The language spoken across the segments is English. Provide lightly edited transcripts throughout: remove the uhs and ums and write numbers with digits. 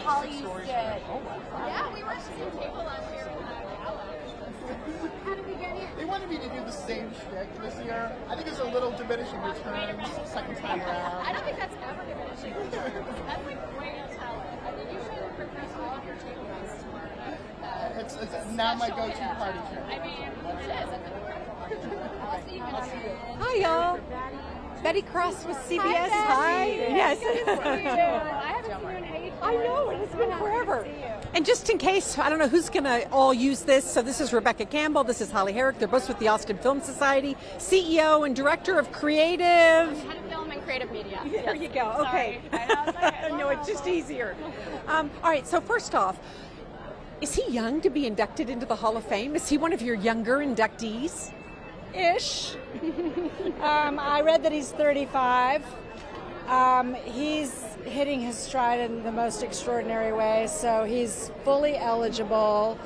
Holly did. Yeah, we were seeing people on here in the gala. How did we get here? They wanted me to do the same shtick this year. I think it's a little diminishing returns second time around. I don't think that's ever diminishing. That's like way talent. I mean, you should request all of your takeaways tomorrow. It's now my go-to party trick. I mean, it is. I'll see you in Hi, y'all. Betty Cross with CBS. Hi. Yes. I haven't seen you in ages. I know, it's been forever. And just in case, I don't know who's going to all use this. So this is Rebecca Campbell. This is Holly Herrick. They're both with the Austin Film Society, CEO and Director of Creative. Head of Film and Creative Media. There you go. Okay. No, it's just easier. All right. So first off, is he young to be inducted into the Hall of Fame? Is he one of your younger inductees? Ish. I read that he's 35. He's hitting his stride in the most extraordinary way, so he's fully eligible.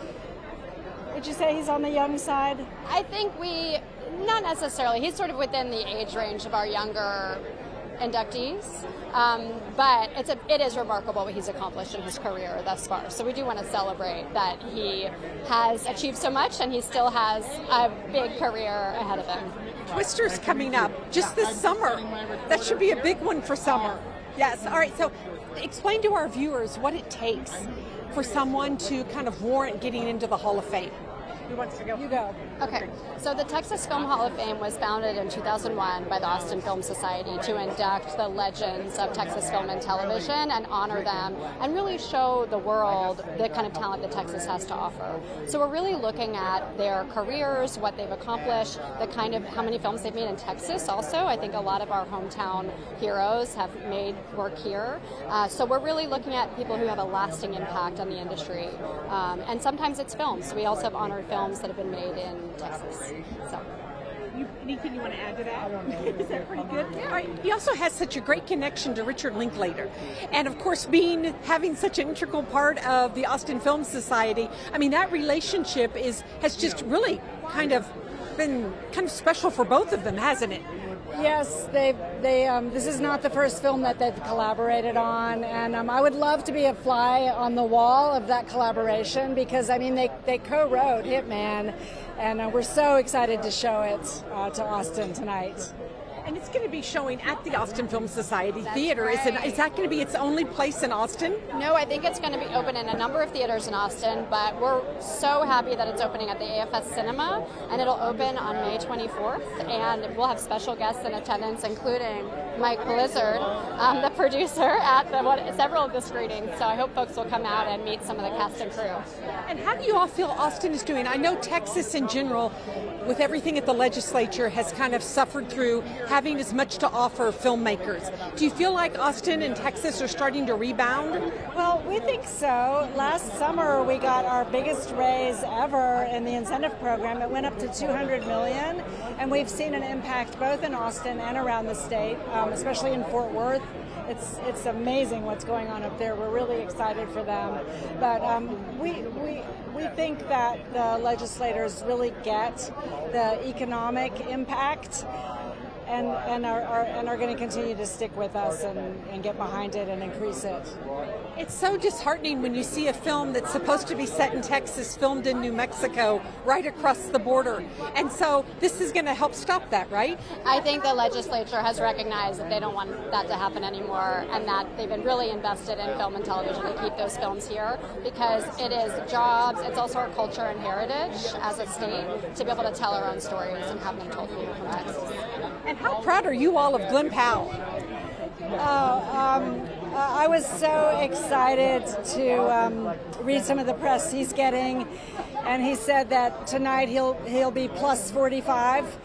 Would you say he's on the young side? I think not necessarily. He's sort of within the age range of our younger inductees, but it is remarkable what he's accomplished in his career thus far. So we do want to celebrate that he has achieved so much and he still has a big career ahead of him. Twister's coming up just this summer. That should be a big one for summer. Yes. All right. So explain to our viewers what it takes for someone to kind of warrant getting into the Hall of Fame. Who wants to go? You go. Okay, so the Texas Film Hall of Fame was founded in 2001 by the Austin Film Society to induct the legends of Texas film and television and honor them and really show the world the kind of talent that Texas has to offer. So we're really looking at their careers, what they've accomplished, the kind of how many films they've made in Texas also. I think a lot of our hometown heroes have made work here. So we're really looking at people who have a lasting impact on the industry. And sometimes it's films. We also have honored films that have been made in Texas. So. Anything you want to add to that? Is that pretty good? Yeah. All right. He also has such a great connection to Richard Linklater. And of course, having such an integral part of the Austin Film Society, I mean, that relationship has just really kind of been kind of special for both of them, hasn't it? Yes, this is not the first film that they've collaborated on, and I would love to be a fly on the wall of that collaboration because, I mean, they co-wrote Hitman, and we're so excited to show it to Austin tonight. And it's going to be showing at the Austin Film Society That's Theater. right. Is that going to be its only place in Austin? No, I think it's going to be open in a number of theaters in Austin, but we're so happy that it's opening at the AFS Cinema, and it'll open on May 24th, and we'll have special guests in attendance, including Mike Blizzard, the producer, at several of the screenings. So I hope folks will come out and meet some of the cast and crew. And how do you all feel Austin is doing? I know Texas in general, with everything at the legislature, has kind of suffered through having as much to offer filmmakers. Do you feel like Austin and Texas are starting to rebound? Well, we think so. Last summer, we got our biggest raise ever in the incentive program. It went up to $200 million, and we've seen an impact both in Austin and around the state, especially in Fort Worth. It's amazing what's going on up there. We're really excited for them. But we think that the legislators really get the economic impact and are going to continue to stick with us and get behind it and increase it. It's so disheartening when you see a film that's supposed to be set in Texas, filmed in New Mexico, right across the border. And so this is going to help stop that, right? I think the legislature has recognized that they don't want that to happen anymore, and that they've been really invested in film and television to keep those films here, because it is jobs, it's also our culture and heritage as a state to be able to tell our own stories and have them told here from Texas. And how proud are you all of Glen Powell? I was so excited to read some of the press he's getting, and he said that tonight he'll be plus 45,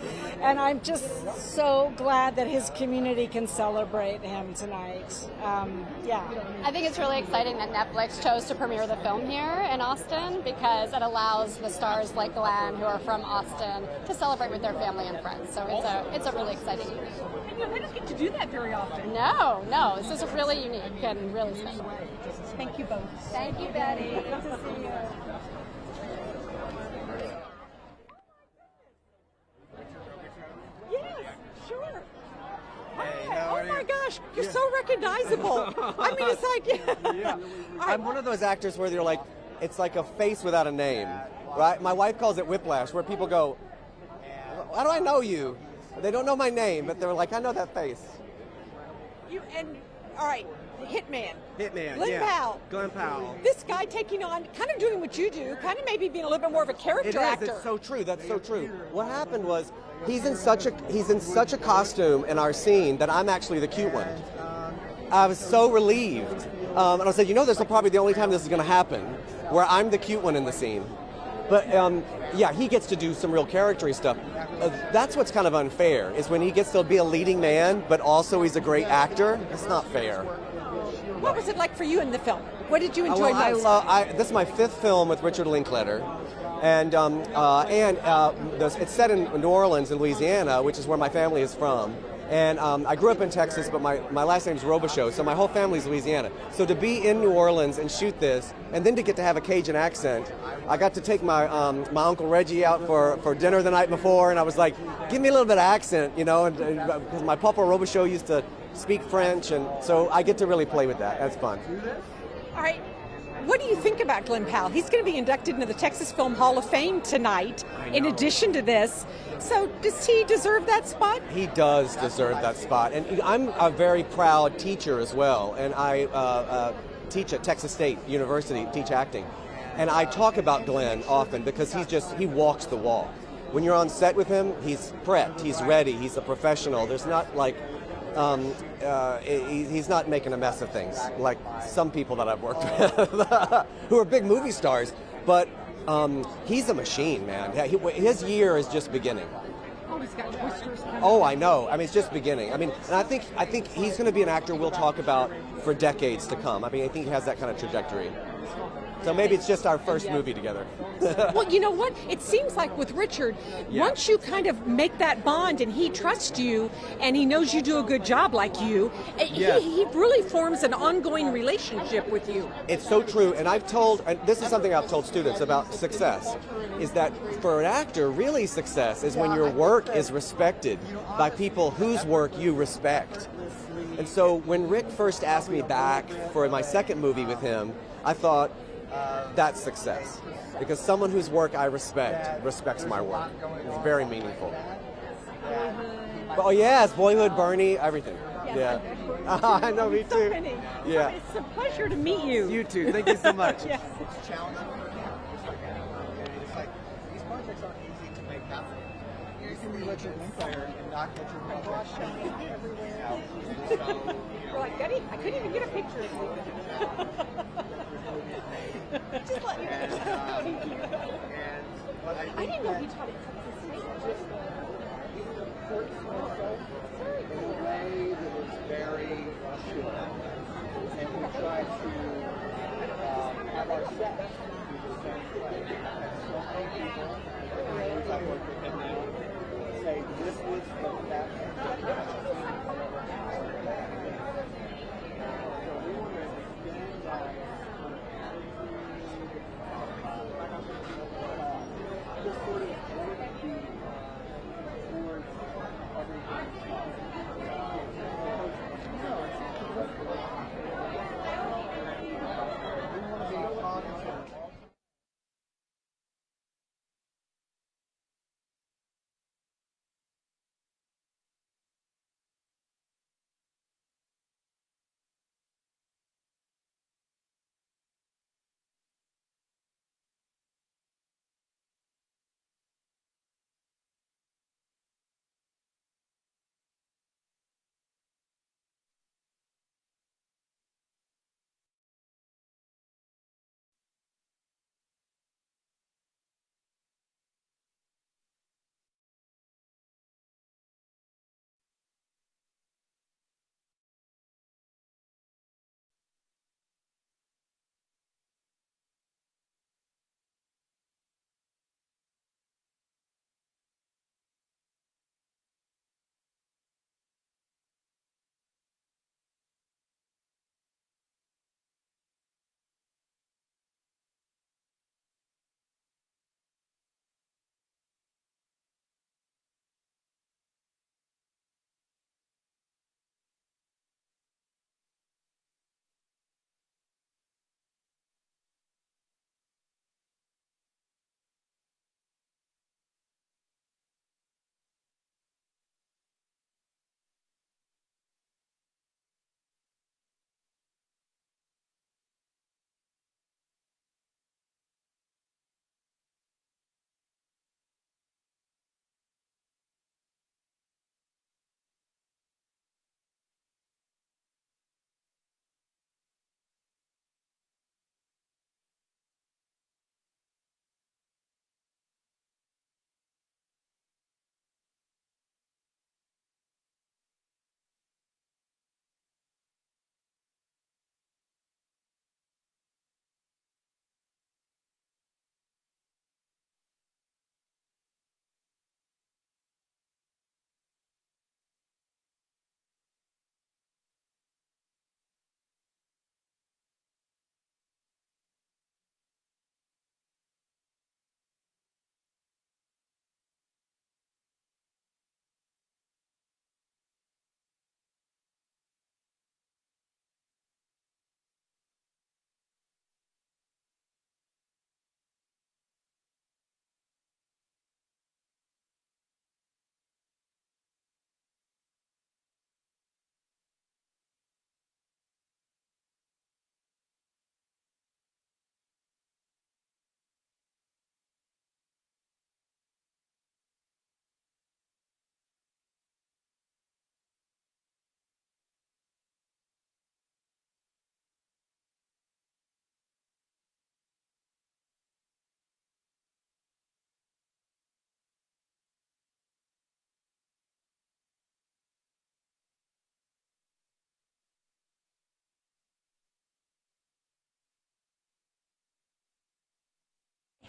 and I'm just so glad that his community can celebrate him tonight. I think it's really exciting that Netflix chose to premiere the film here in Austin, because it allows the stars like Glen, who are from Austin, to celebrate with their family and friends. So it's a really exciting evening. And they don't get to do that very often. No, this is really unique and really special. Thank you both. Thank you, Betty. Good to see you. Yes, sure. Hey, Hi. how are Oh my you? gosh, gosh, you're so recognizable. I mean, it's like, Yeah. All right. I'm one of those actors where they're like, it's like a face without a name, right? My wife calls it whiplash, where people go, how do I know you? They don't know my name, but they're like, I know that face. All right, Hitman. Hitman, Glen Powell. Glen Powell. This guy taking on, kind of doing what you do, kind of maybe being a little bit more of a character actor. It's so true. That's so true. What happened was he's in such a costume in our scene that I'm actually the cute one. I was so relieved, and I said, this is probably the only time this is going to happen, where I'm the cute one in the scene. But yeah, he gets to do some real character-y stuff. That's what's kind of unfair, is when he gets to be a leading man, but also he's a great actor. It's not fair. What was it like for you in the film? What did you enjoy most? This is my 5th film with Richard Linklater, and it's set in New Orleans in Louisiana, which is where my family is from. And I grew up in Texas, but my last name is Robichaux, so my whole family's Louisiana. So to be in New Orleans and shoot this, and then to get to have a Cajun accent, I got to take my Uncle Reggie out for dinner the night before, and I was like, give me a little bit of accent, because my Papa Robichaux used to speak French, and so I get to really play with that. That's fun. All right. What do you think about Glen Powell? He's going to be inducted into the Texas Film Hall of Fame tonight, in addition to this. So does he deserve that spot? He does deserve that spot. And I'm a very proud teacher as well. And I teach at Texas State University, teach acting. And I talk about Glen often because he walks the walk. When you're on set with him, he's prepped, he's ready, he's a professional. There's not like, he's not making a mess of things like some people that I've worked with who are big movie stars, but he's a machine, man. His year is just beginning. Oh, he's got whiskers coming. Oh, I know. I mean, it's just beginning. I mean, and I think he's going to be an actor we'll talk about for decades to come. I mean, I think he has that kind of trajectory. So maybe it's just our first movie together. Well, you know what? It seems like with Richard, once you kind of make that bond and he trusts you and he knows you do a good job like you, he really forms an ongoing relationship with you. It's so true. And this is something I've told students about success, is that for an actor, really success is when your work is respected by people whose work you respect. And so when Rick first asked me back for my second movie with him, I thought, that's success. Because someone whose work I respects my work. It's very meaningful. Oh yes, Boyhood, Bernie, everything. Yeah. I know, me too. Yeah. It's a pleasure to meet you. You too. Thank you so much. Yes. It's challenging. It's like, these projects aren't easy to make happen. You can be Richard Linklater and not get your project everywhere. You're like, Betty, I couldn't even get a picture of you. Just let me I didn't know he taught at Texas State. In a way that is very pure. And we try to have our sets do the same way. And so many people, as I work with him now, say this was the best.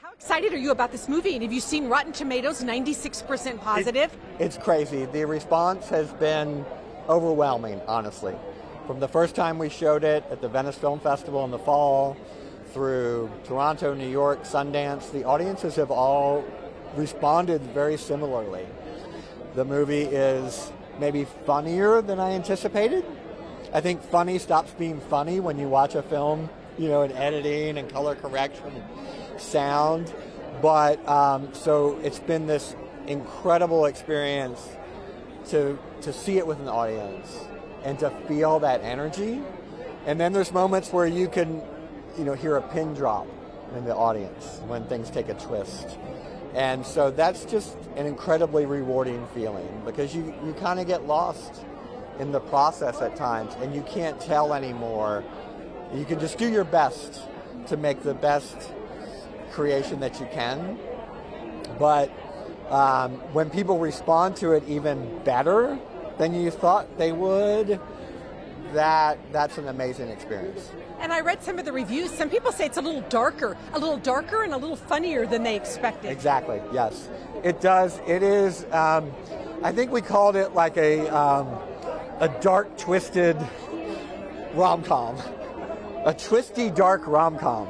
How excited are you about this movie? And have you seen Rotten Tomatoes, 96% positive? It's crazy. The response has been overwhelming, honestly. From the first time we showed it at the Venice Film Festival in the fall, through Toronto, New York, Sundance, the audiences have all responded very similarly. The movie is maybe funnier than I anticipated. I think funny stops being funny when you watch a film, in editing and color correction and sound. But so it's been this incredible experience to see it with an audience and to feel that energy. And then there's moments where you can, hear a pin drop in the audience when things take a twist. And so that's just an incredibly rewarding feeling because you kind of get lost in the process at times and you can't tell anymore. You can just do your best to make the best creation that you can. But when people respond to it even better than you thought they would, that's an amazing experience. And I read some of the reviews. Some people say it's a little darker and a little funnier than they expected. Exactly, yes. It does. It is, I think we called it like a dark, twisted rom-com. A twisty, dark rom-com.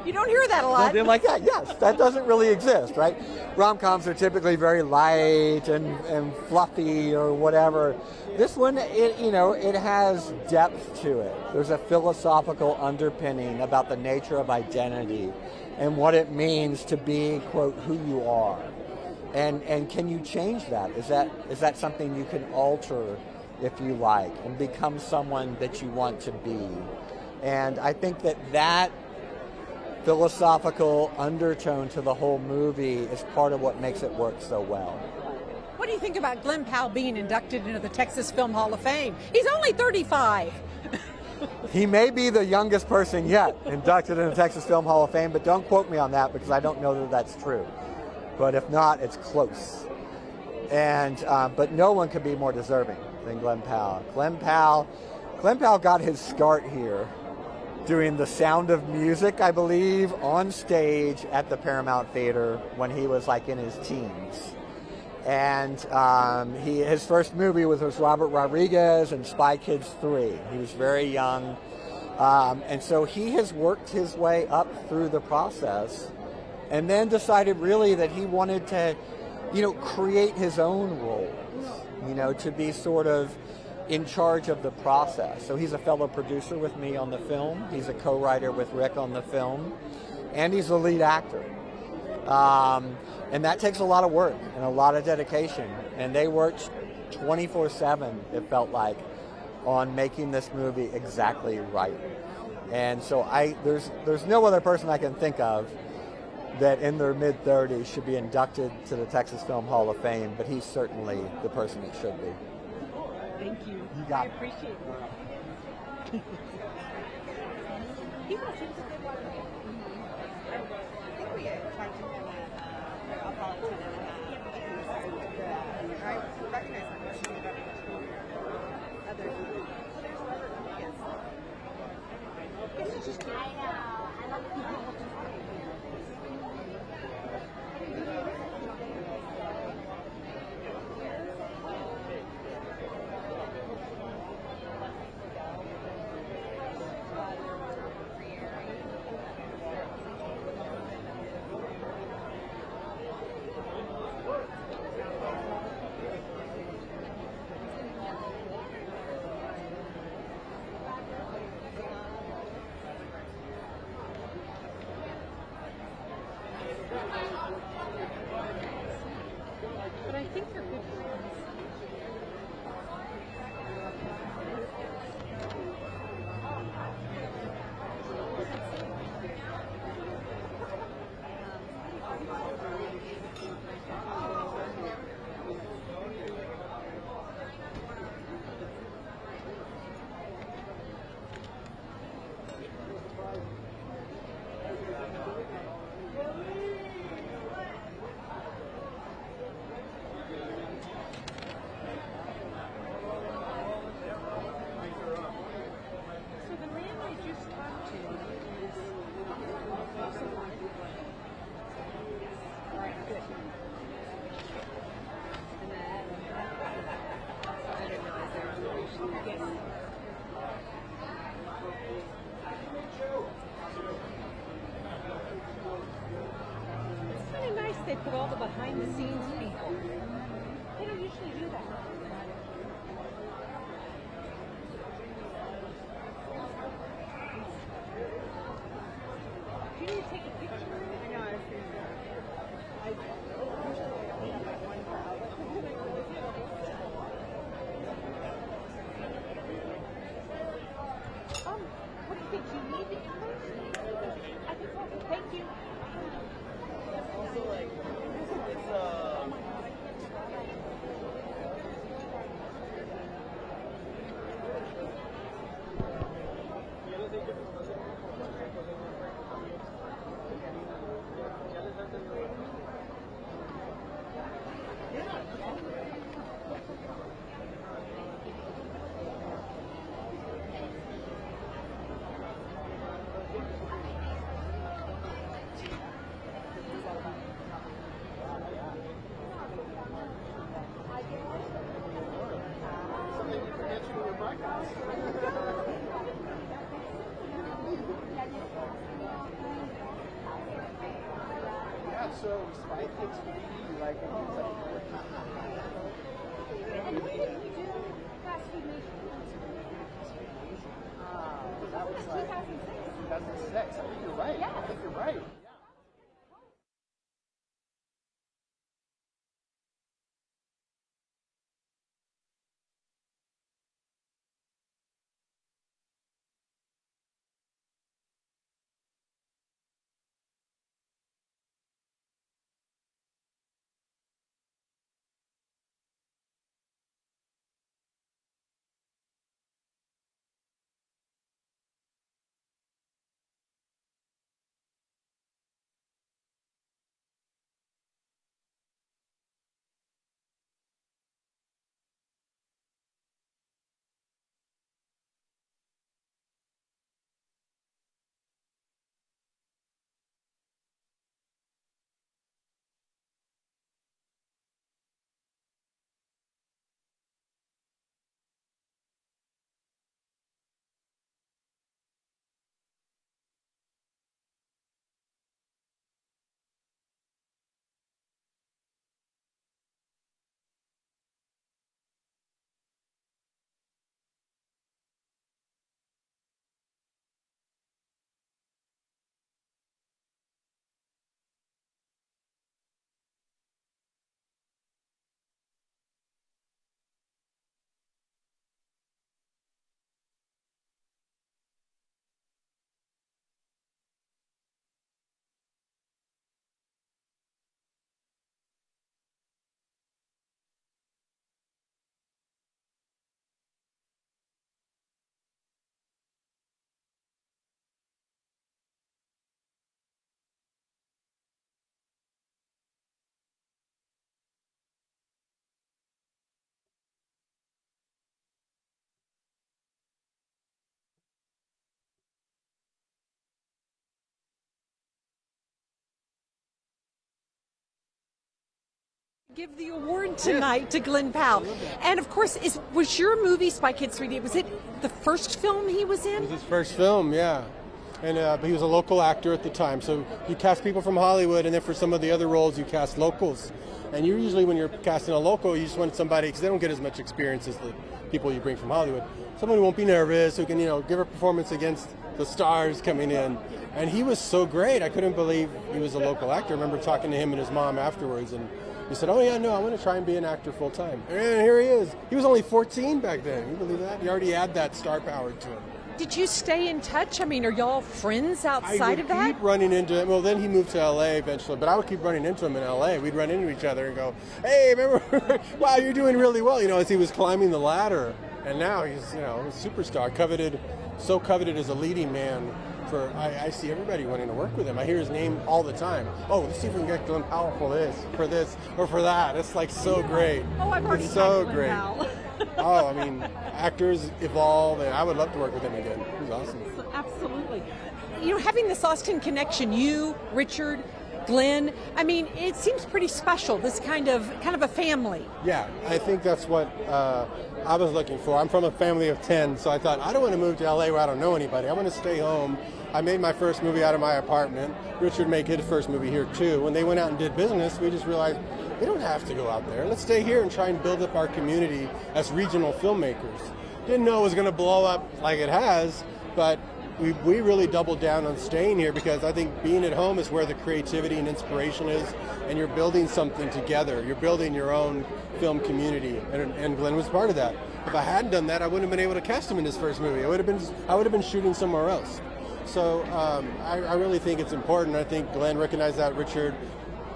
You don't hear that a lot. Something like that, yes. That doesn't really exist, right? Rom-coms are typically very light and fluffy or whatever. This one, it has depth to it. There's a philosophical underpinning about the nature of identity and what it means to be, quote, who you are. And can you change that? Is that something you can alter if you like and become someone that you want to be? And I think that philosophical undertone to the whole movie is part of what makes it work so well. What do you think about Glen Powell being inducted into the Texas Film Hall of Fame? He's only 35. He may be the youngest person yet inducted in the Texas Film Hall of Fame, but don't quote me on that because I don't know that that's true. But if not, it's close. And but no one could be more deserving than Glen Powell. Glen Powell got his start here doing The Sound of Music, I believe, on stage at the Paramount Theater when he was like in his teens. And his first movie was Robert Rodriguez and Spy Kids 3. He was very young. And so he has worked his way up through the process and then decided really that he wanted to, create his own roles, to be sort of in charge of the process. So he's a fellow producer with me on the film. He's a co-writer with Rick on the film. And he's the lead actor. And that takes a lot of work and a lot of dedication. And they worked 24/7, it felt like, on making this movie exactly right. And so there's no other person I can think of that in their mid-30s should be inducted to the Texas Film Hall of Fame, but he's certainly the person it should be. Thank you. You got I it. appreciate it. But I think they're good friends. Yes. It's kind of nice they put all the behind-the-scenes people. They don't usually do that. Do you need to take a picture? I know, I see that. What do you think? Do you need the cameras? I think so. Thank you. Also, like, it's yeah, so Spike takes me like And when did you do Fast Food Nation? that was like 2006. I think you're right. Yeah. I think you're right. Give the award tonight to Glen Powell. And of course, was your movie Spy Kids 3D, was it the first film he was in? It was his first film, yeah. And but he was a local actor at the time, so you cast people from Hollywood, and then for some of the other roles, you cast locals. And you usually, when you're casting a local, you just want somebody, because they don't get as much experience as the people you bring from Hollywood. Someone who won't be nervous, who can, give a performance against the stars coming in. And he was so great, I couldn't believe he was a local actor. I remember talking to him and his mom afterwards, and he said, "Oh yeah, no, I want to try and be an actor full time." And here he is. He was only 14 back then. Can you believe that? He already had that star power to him. Did you stay in touch? I mean, are y'all friends outside of that? I would keep running into him. Well, then he moved to L.A. eventually, but I would keep running into him in L.A. We'd run into each other and go, "Hey, remember? Wow, you're doing really well." As he was climbing the ladder, and now he's, a superstar, so coveted as a leading man. I see everybody wanting to work with him. I hear his name all the time. Oh, let's see if we can get Glen Powell for this, or for that. It's like so great. Oh, I've already it's so Glen great. Powell. Oh, I mean, actors evolve, and I would love to work with him again. He was awesome. Absolutely. Having this Austin connection, you, Richard, Glen, I mean, it seems pretty special, this kind of a family. Yeah, I think that's what I was looking for. I'm from a family of 10, so I thought, I don't want to move to LA where I don't know anybody. I want to stay home. I made my first movie out of my apartment. Richard made his first movie here too. When they went out and did business, we just realized we don't have to go out there. Let's stay here and try and build up our community as regional filmmakers. Didn't know it was going to blow up like it has, but we really doubled down on staying here because I think being at home is where the creativity and inspiration is, and you're building something together. You're building your own film community, and Glenn was part of that. If I hadn't done that, I wouldn't have been able to cast him in his first movie. I would have been shooting somewhere else. So I really think it's important. I think Glenn recognized that, Richard,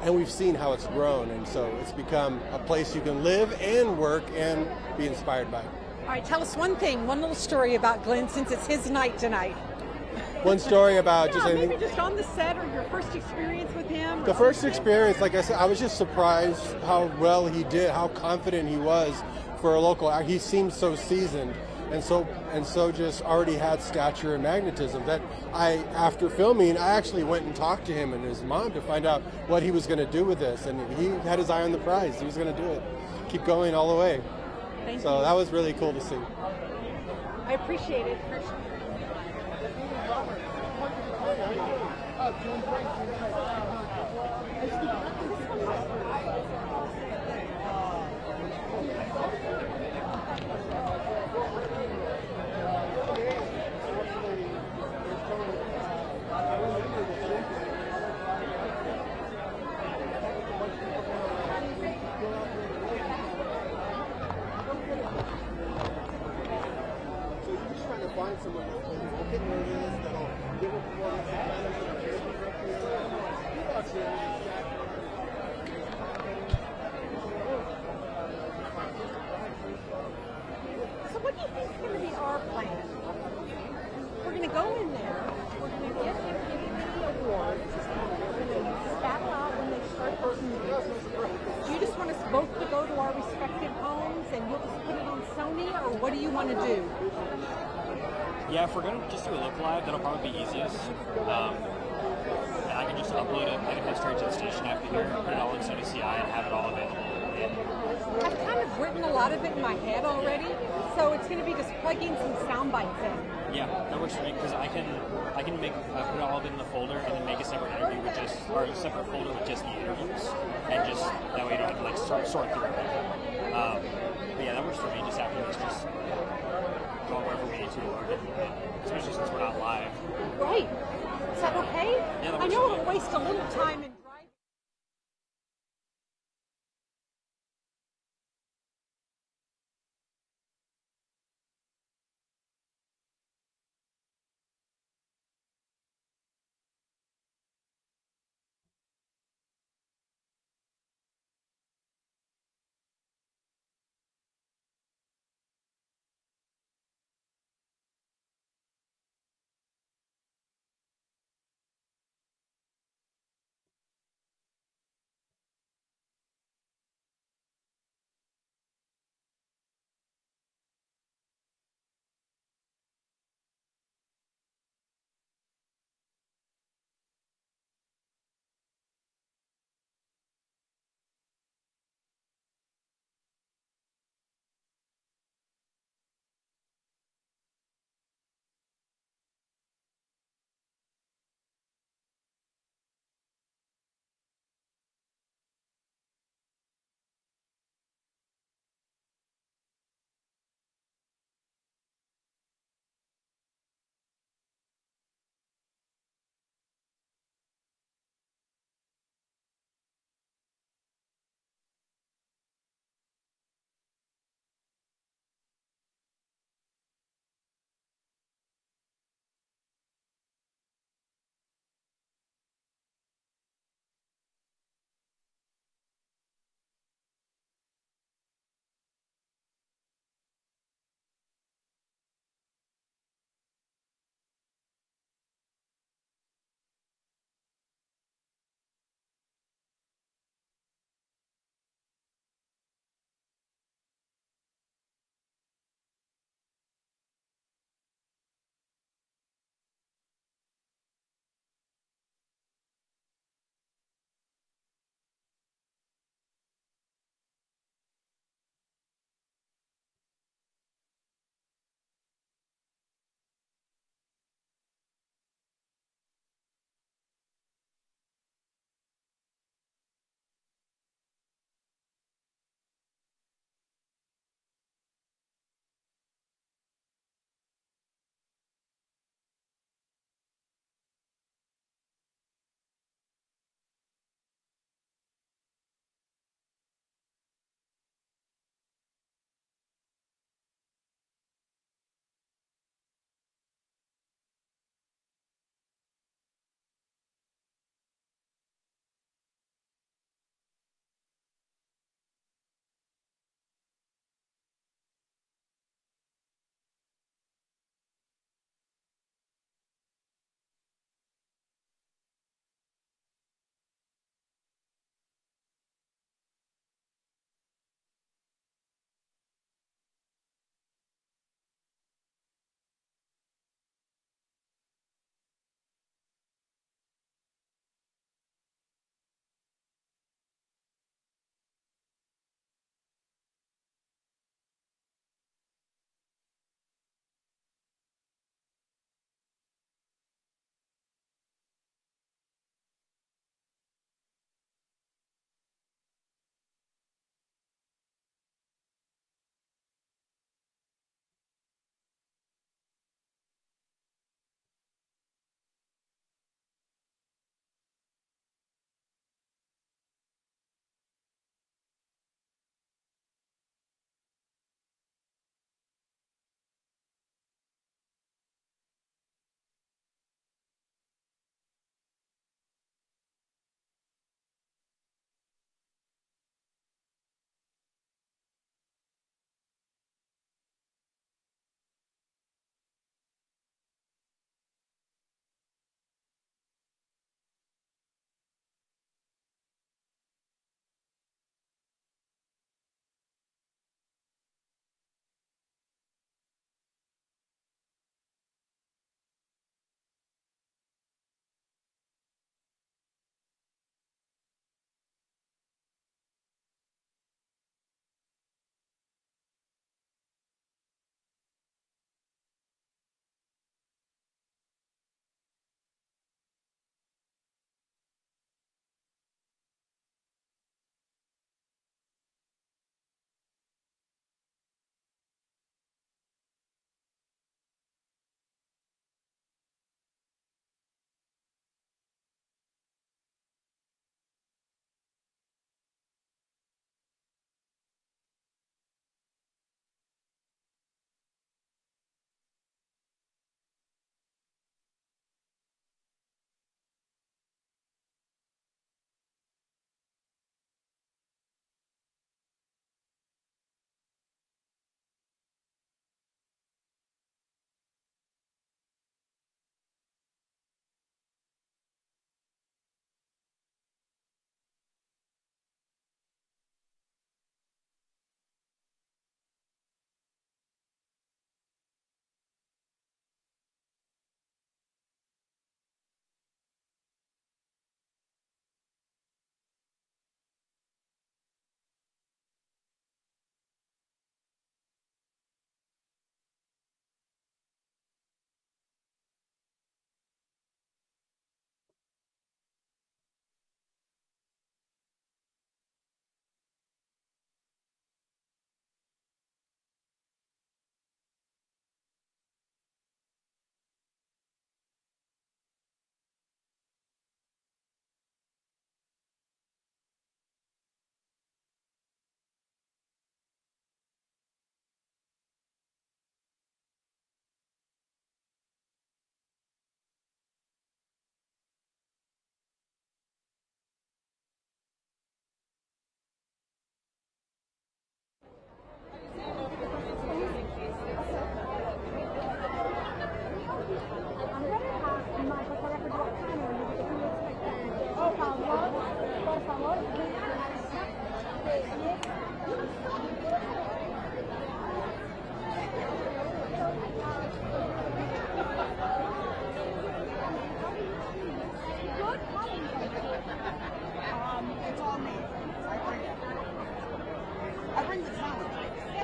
and we've seen how it's grown, and so it's become a place you can live and work and be inspired by. All right, tell us one little story about Glenn, since it's his night tonight. One story about just maybe anything. just on the set or your first experience with him. The first experience, like I said, I was just surprised how well he did, how confident he was for a local actor. He seemed so seasoned and so just already had stature and magnetism that after filming, I actually went and talked to him and his mom to find out what he was going to do with this, and he had his eye on the prize. He was going to do it, keep going all the way. Thank So you. that was really cool to see. I appreciate it. So you're just trying to find someone who'll get nervous, that'll give a performance. So what do you think is going to be our plan? We're going to go in there. We're going to get him the awards. We're going to spat out when they start those movies. Do you just want us both to go to our respective homes and you'll just put it on Sony, or what do you want to do? Yeah, if we're going to just do a look live, that'll probably be easiest. And I can just upload it. I can head straight to the station after here, put it all in Sony CI, and have it all available. And I've kind of written a lot of it in my head already, so it's going to be just plugging some sound bites in. yeah, that works for me because I can make put it all of it in the folder and then make a separate interview with just, or a separate folder with just the interviews, and just that way you don't have to like sort through it. But yeah, that works for me. Just after this, just go wherever we need to, especially since we're not live. Right. Is that okay? Yeah, that I works know for me. it'll waste a little time in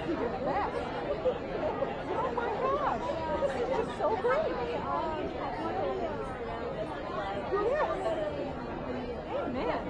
You're the best. Oh my gosh, this is just so great. Yes. Amen.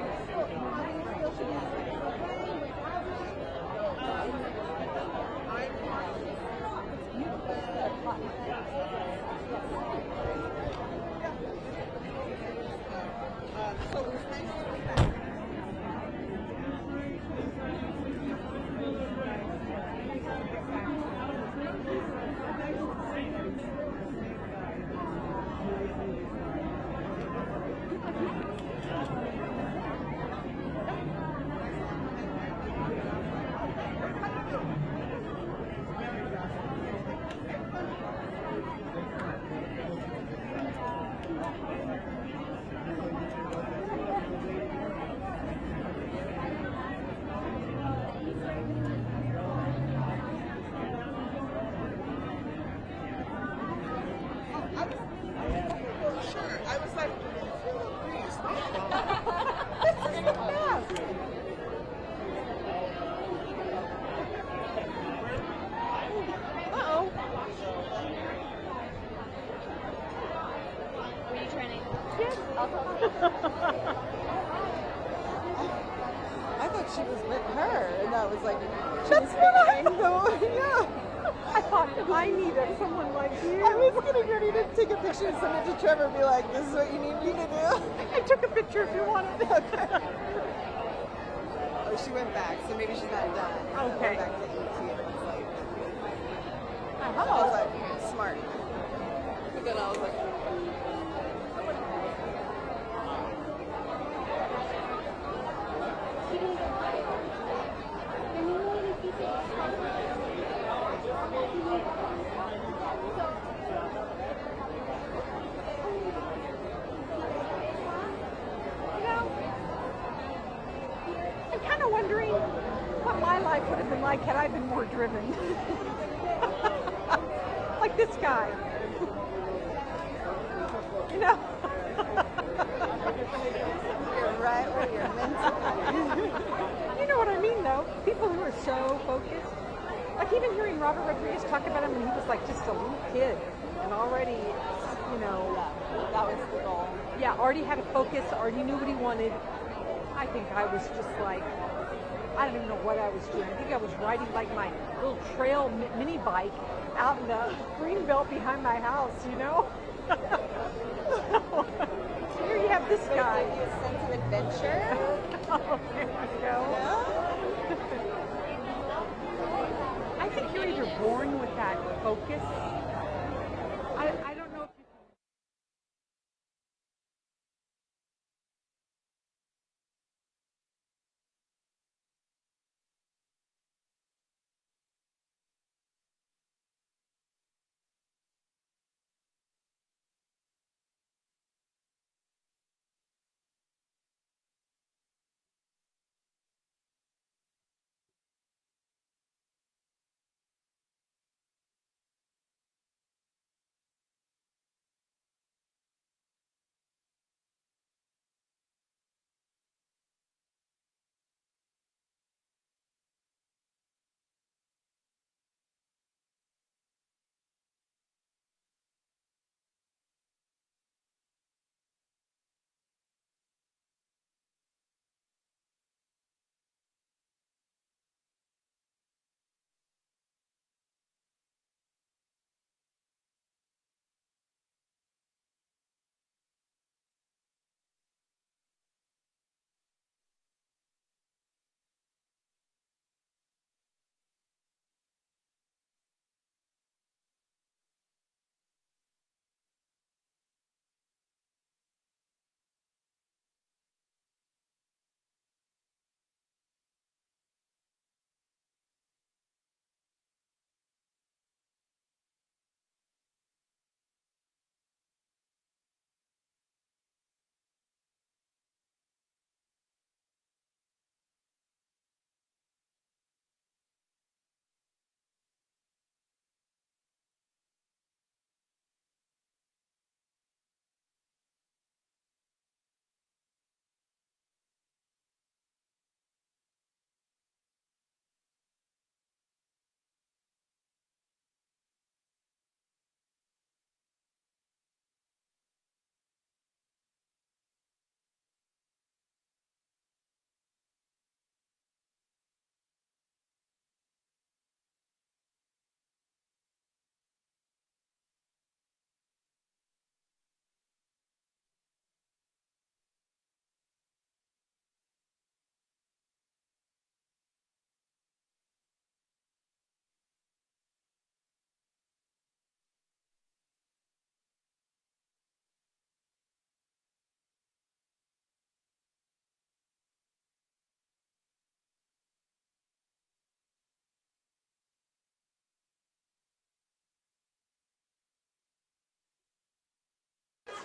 I was like, Uh-oh. Were you training? Yes. I thought she was with her, and that was like, That's what I thought. Yeah. I thought I needed someone like you. I was getting ready to take a picture and send it to Trevor and be like, this is what you need me to do. I took a picture if you wanted. Okay. Oh, she went back, so maybe she's not done. Okay. Went back to 18. It's like, I was Uh-huh. like, smart. But then I was like, I'm kind of wondering what my life would have been like had I been more driven. Like this guy. You know? you're right where you're meant to be. You know what I mean, though? People who are so focused. Like even hearing Robert Rodriguez talk about him when he was like just a little kid and already, you know, That was the goal. yeah, already had a focus, already knew what he wanted. I think I was just like, I don't even know what I was doing. I think I was riding like my little trail mini bike out in the green belt behind my house, you know? Here you have this guy. Give you a sense of adventure. Oh, there you go. Yeah. I think you're either born with that focus. I don't know if you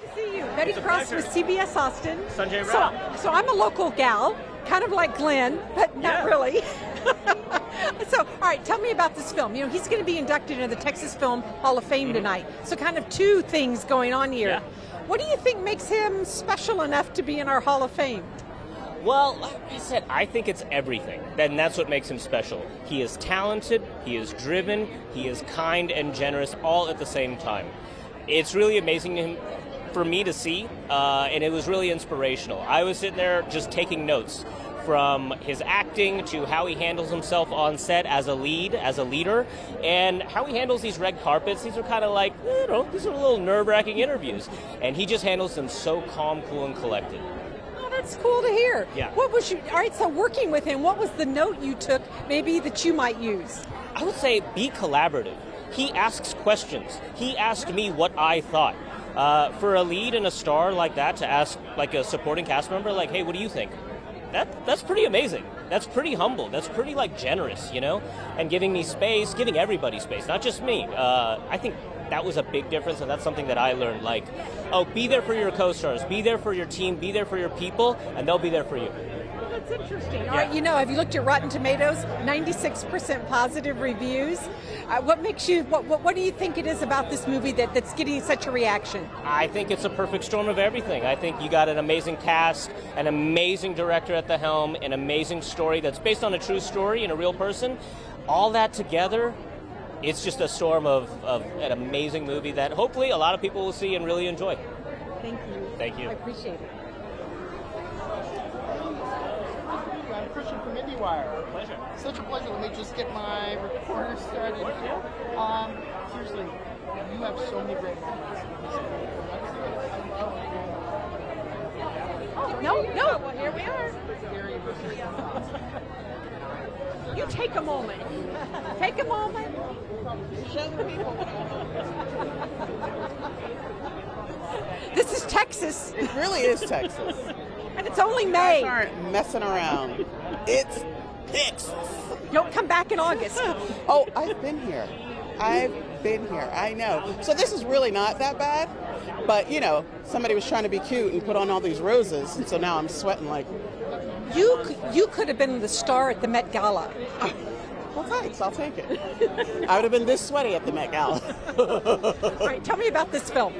to see you. Betty Cross with CBS Austin. Sanjay Rao. So I'm a local gal, kind of like Glenn, but not really. So, all right, tell me about this film. You know, he's going to be inducted into the Texas Film Hall of Fame tonight. So kind of two things going on here. Yeah. What do you think makes him special enough to be in our Hall of Fame? Well, like I said, I think it's everything. And that's what makes him special. He is talented, he is driven, he is kind and generous all at the same time. It's really amazing for me to see, and it was really inspirational. I was sitting there just taking notes, from his acting to how he handles himself on set as a leader, and how he handles these red carpets. These are kind of like, these are little nerve-wracking interviews. And he just handles them so calm, cool, and collected. Oh, that's cool to hear. Yeah. All right, so working with him, what was the note you took maybe that you might use? I would say be collaborative. He asks questions. He asked me what I thought. For a lead and a star like that to ask like a supporting cast member, like, hey, what do you think? That's pretty amazing. That's pretty humble. That's pretty generous, and giving me space, giving everybody space, not just me. I think that was a big difference, and that's something that I learned. Be there for your co-stars, be there for your team, be there for your people, and they'll be there for you. That's interesting. All right, have you looked at Rotten Tomatoes? 96% positive reviews. What makes you? What do you think it is about this movie that's getting such a reaction? I think it's a perfect storm of everything. I think you got an amazing cast, an amazing director at the helm, an amazing story that's based on a true story and a real person. All that together, it's just a storm of an amazing movie that hopefully a lot of people will see and really enjoy. Thank you. Thank you. I appreciate it. I'm Christian from IndieWire. Pleasure. Such a pleasure. Let me just get my recorder started. Seriously, you have so many great moments. Oh, no. Well, here we are. You take a moment. Take a moment. Show the people. This is Texas. It really is Texas. And it's only You May. guys aren't messing around. It's Texas. Don't come back in August. Oh, I've been here. I know. So this is really not that bad. But, somebody was trying to be cute and put on all these roses. And so now I'm sweating like... You could have been the star at the Met Gala. Well, thanks. I'll take it. I would have been this sweaty at the Met Gala. All right, tell me about this film.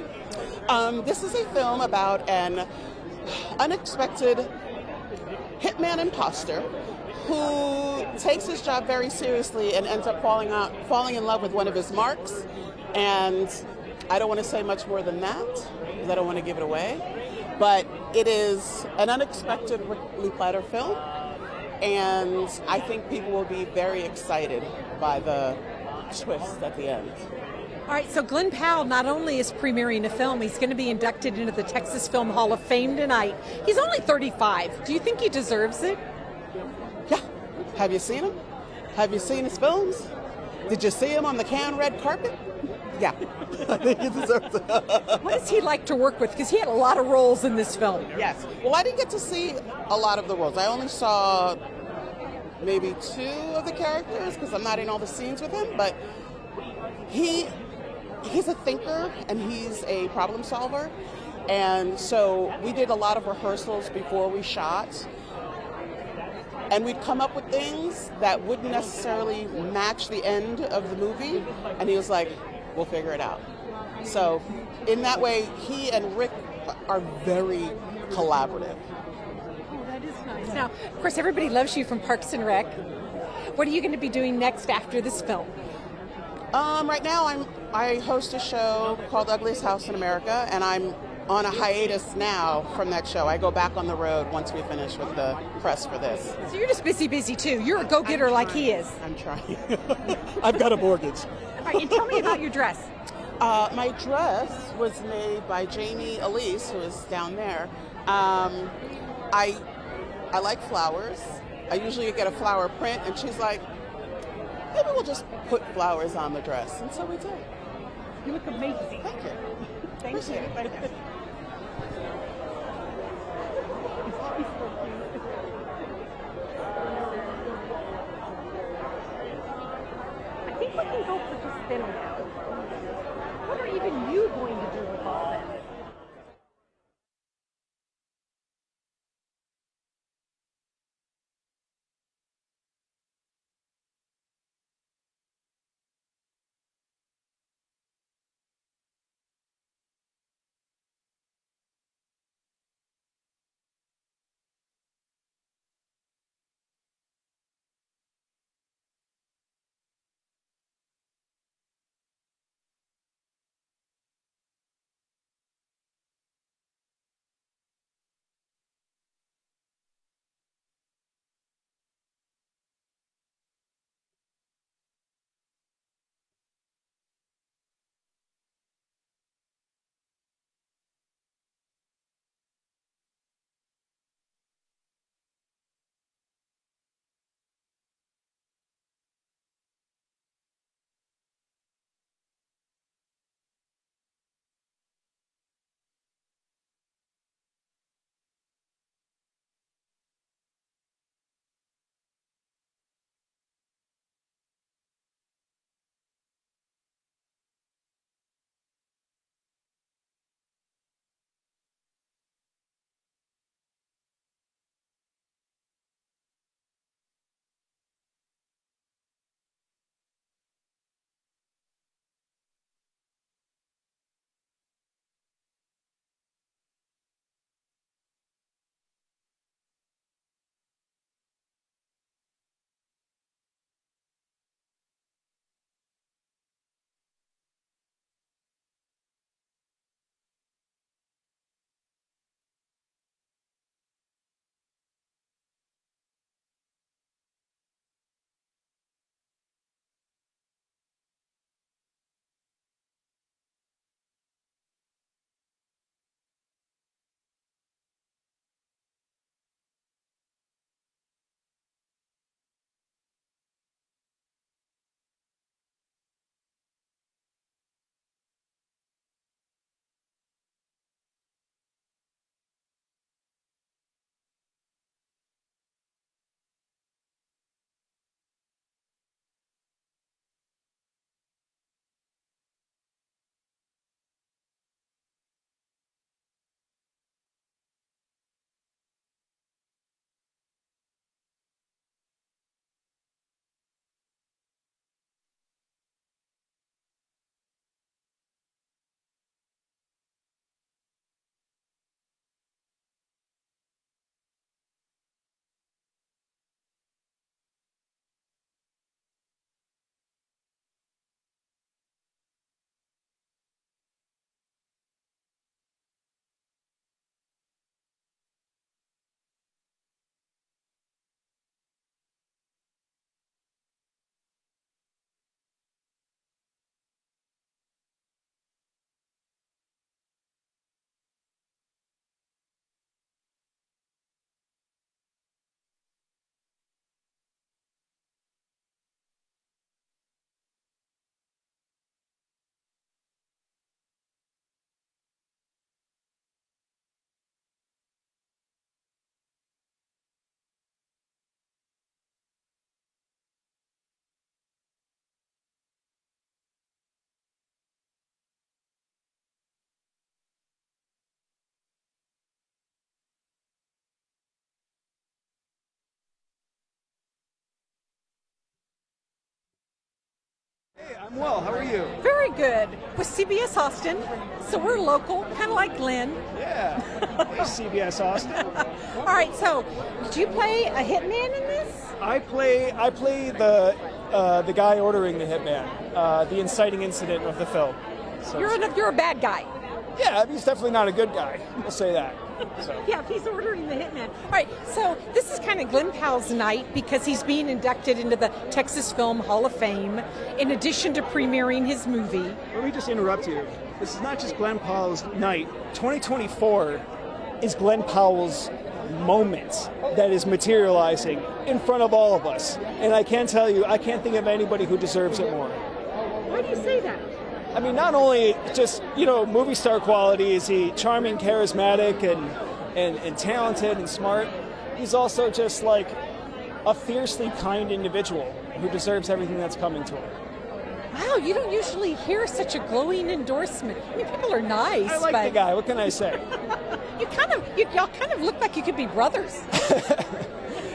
This is a film about an unexpected hitman imposter who takes his job very seriously and ends up falling in love with one of his marks. And I don't want to say much more than that because I don't want to give it away. But it is an unexpectedly Platter film, and I think people will be very excited by the twist at the end. All right, so Glen Powell not only is premiering a film, he's going to be inducted into the Texas Film Hall of Fame tonight. He's only 35. Do you think he deserves it? Yeah. Have you seen him? Have you seen his films? Did you see him on the Cannes red carpet? Yeah. I think he deserves it. What does he like to work with? Because he had a lot of roles in this film. Yes. Well, I didn't get to see a lot of the roles. I only saw maybe 2 of the characters because I'm not in all the scenes with him, but he's a thinker and he's a problem solver. And so we did a lot of rehearsals before we shot. And we'd come up with things that wouldn't necessarily match the end of the movie. And he was like, we'll figure it out. So in that way, he and Rick are very collaborative. Oh, that is nice. Now, of course, everybody loves you from Parks and Rec. What are you going to be doing next after this film? Right now, I host a show called Ugliest House in America, and I'm on a hiatus now from that show. I go back on the road once we finish with the press for this. So you're just busy too. You're a go-getter like he is. I'm trying. I've got a mortgage. All right, and tell me about your dress. My dress was made by Jamie Elise, who is down there. I like flowers. I usually get a flower print, and she's like, maybe we'll just put flowers on the dress. And so we did. You look amazing. Thank you. Thank you. Thank you. I think we can go for just them now. What are even you going to do with all this? I'm well. How are you? Very good. With CBS Austin, so we're local, kind of like Glen. Yeah. Hey, CBS Austin. All right, so did you play a hitman in this? I play the guy ordering the hitman, the inciting incident of the film. So, You're a bad guy. yeah, he's definitely not a good guy. We'll say that. So. Yeah, he's ordering the hitman. All right, so this is kind of Glen Powell's night because he's being inducted into the Texas Film Hall of Fame in addition to premiering his movie. Let me just interrupt you. This is not just Glen Powell's night. 2024 is Glen Powell's moment that is materializing in front of all of us. And I can tell you, I can't think of anybody who deserves it more. Why do you say that? I mean, not only just, movie star quality is he charming, charismatic, and talented and smart, he's also just like a fiercely kind individual who deserves everything that's coming to him. Wow, you don't usually hear such a glowing endorsement. I mean, people are nice. I like the guy. What can I say? Y'all kind of look like you could be brothers.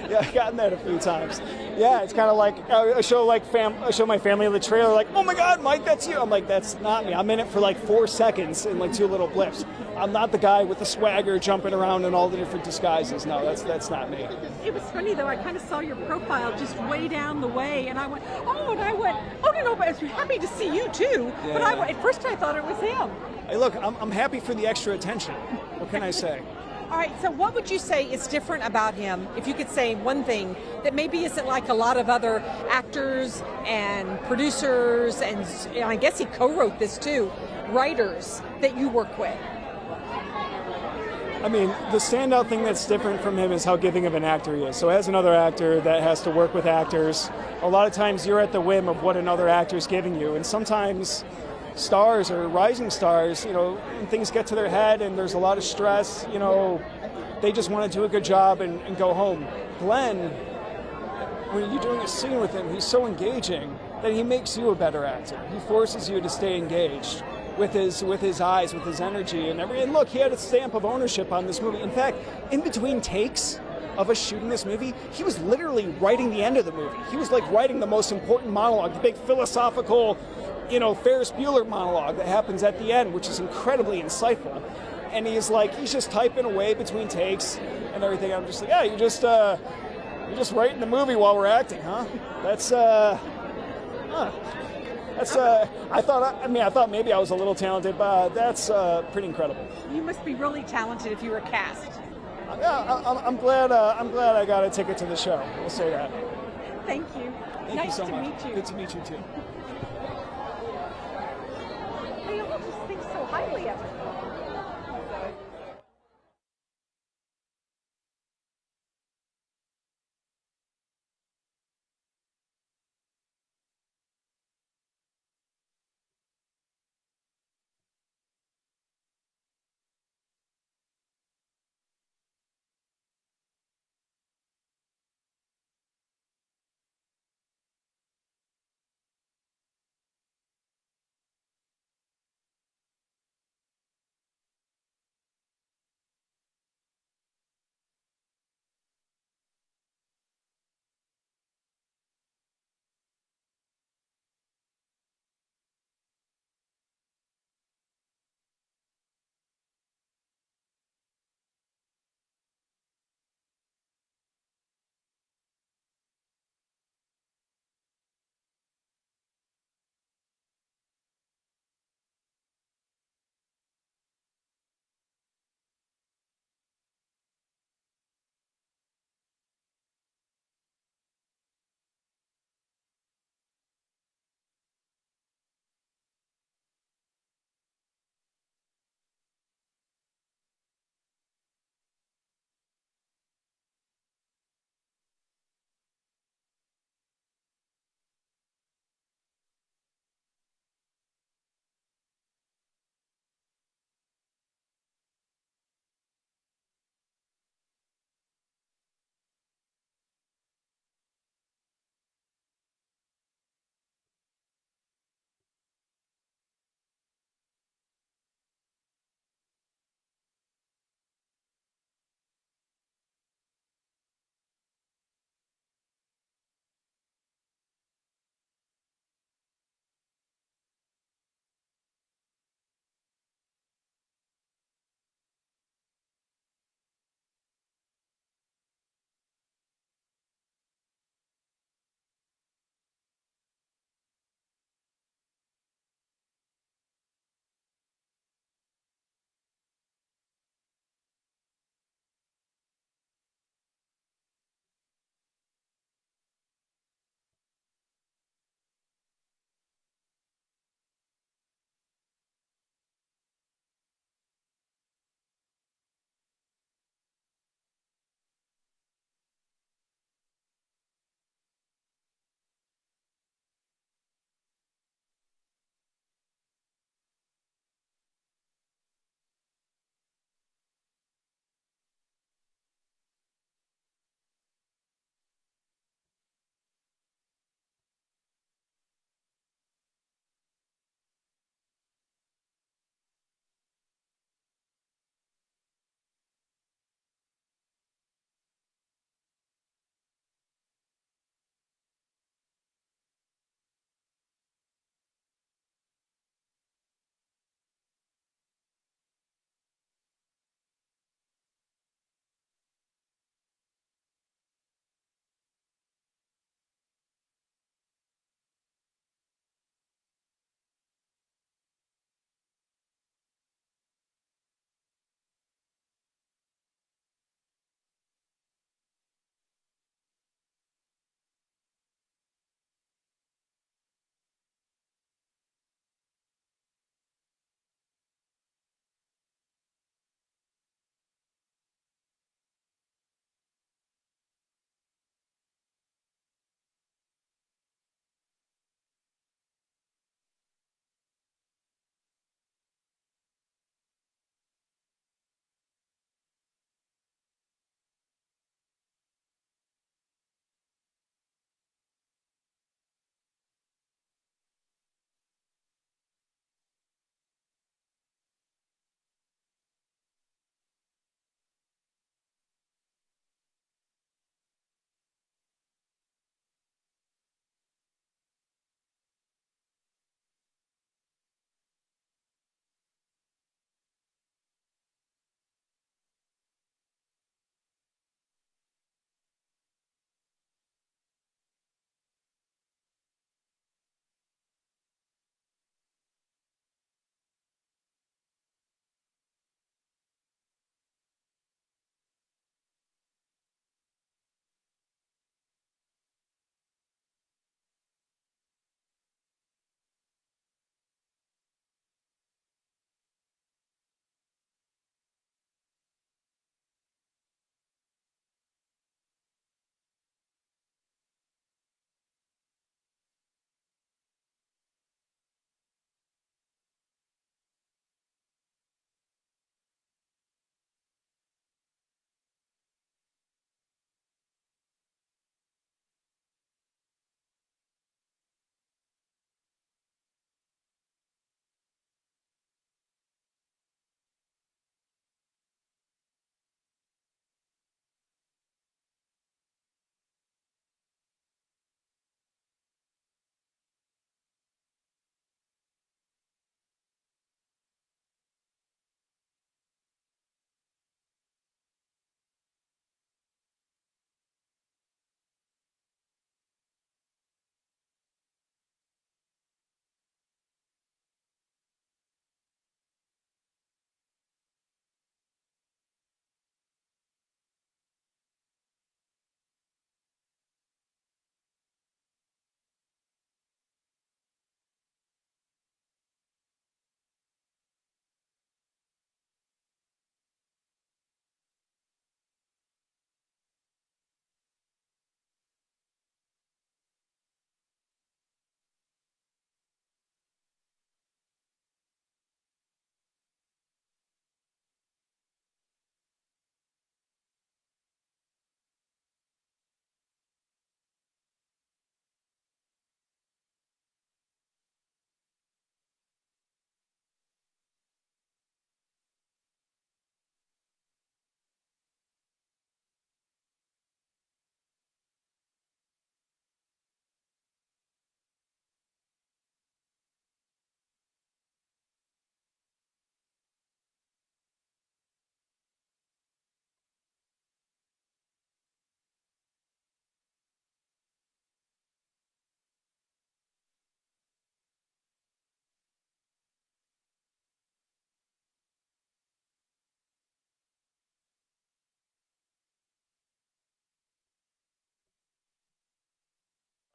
Yeah, I've gotten that a few times. Yeah, it's kind of like I show my family the trailer, like, oh my God, Mike, that's you. I'm like, that's not me. I'm in it for like 4 seconds in like 2 little blips. I'm not the guy with the swagger jumping around in all the different disguises. No, that's not me. It was funny though. I kind of saw your profile just way down the way, and I went, oh no, but I was happy to see you too. Yeah. But at first I thought it was him. Hey, look, I'm happy for the extra attention. What can I say? All right, so what would you say is different about him, if you could say one thing that maybe isn't like a lot of other actors and producers, and I guess he co-wrote this too, writers that you work with? I mean, the standout thing that's different from him is how giving of an actor he is. So as another actor that has to work with actors, a lot of times you're at the whim of what another actor's giving you, and sometimes stars or rising stars, when things get to their head and there's a lot of stress, they just want to do a good job and go home. Glenn, when you're doing a scene with him, he's so engaging that he makes you a better actor. He forces you to stay engaged with his eyes, with his energy and everything. And look, he had a stamp of ownership on this movie. In fact, in between takes of us shooting this movie, he was literally writing the end of the movie. He was like writing the most important monologue, the big philosophical, Ferris Bueller monologue that happens at the end, which is incredibly insightful. And he's just typing away between takes and everything. I'm just like, yeah, you're just writing the movie while we're acting, huh? I thought maybe I was a little talented, but that's pretty incredible. You must be really talented if you were cast. Yeah, I'm glad I got a ticket to the show. We'll say that. Thank you. Thank you so Nice to much. meet you. Good to meet you too. They all just think so highly of him.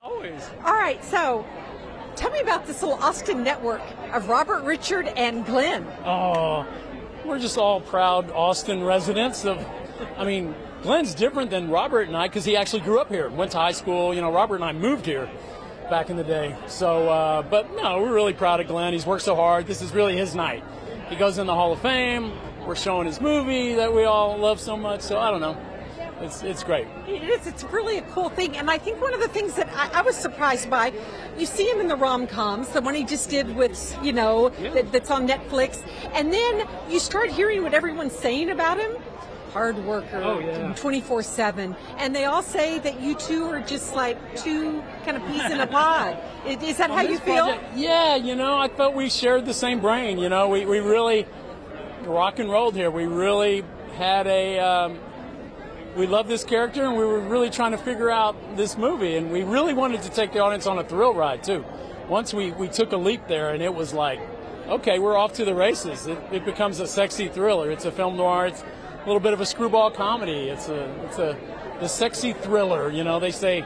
Always. All right, so tell me about this little Austin network of Robert, Richard, and Glenn. Oh, we're just all proud Austin residents Glenn's different than Robert and I because he actually grew up here, went to high school. Robert and I moved here back in the day. So, but no, we're really proud of Glenn. He's worked so hard. This is really his night. He goes in the Hall of Fame. We're showing his movie that we all love so much. So I don't know. It's great. It is. It's really a cool thing. And I think one of the things that I was surprised by, you see him in the rom-coms, the one he just did with, that's on Netflix. And then you start hearing what everyone's saying about him. Hard worker, 24/7. And they all say that you two are just like two kind of peas in a pod. Is that how you feel? Project, yeah, I felt we shared the same brain. We really rock and rolled here. We really had we loved this character, and we were really trying to figure out this movie, and we really wanted to take the audience on a thrill ride too. Once we took a leap there, and it was like, okay, we're off to the races. It becomes a sexy thriller. It's a film noir. It's a little bit of a screwball comedy. It's the sexy thriller. They say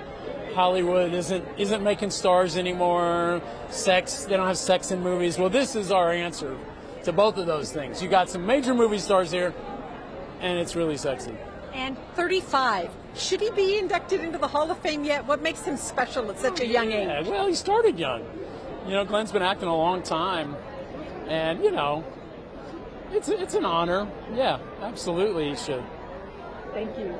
Hollywood isn't making stars anymore. Sex, they don't have sex in movies. Well, this is our answer to both of those things. You got some major movie stars here, and it's really sexy. And 35. Should he be inducted into the Hall of Fame yet? What makes him special at such a young age? Yeah, well, he started young. Glenn's been acting a long time, and it's an honor. Yeah, absolutely, he should. Thank you.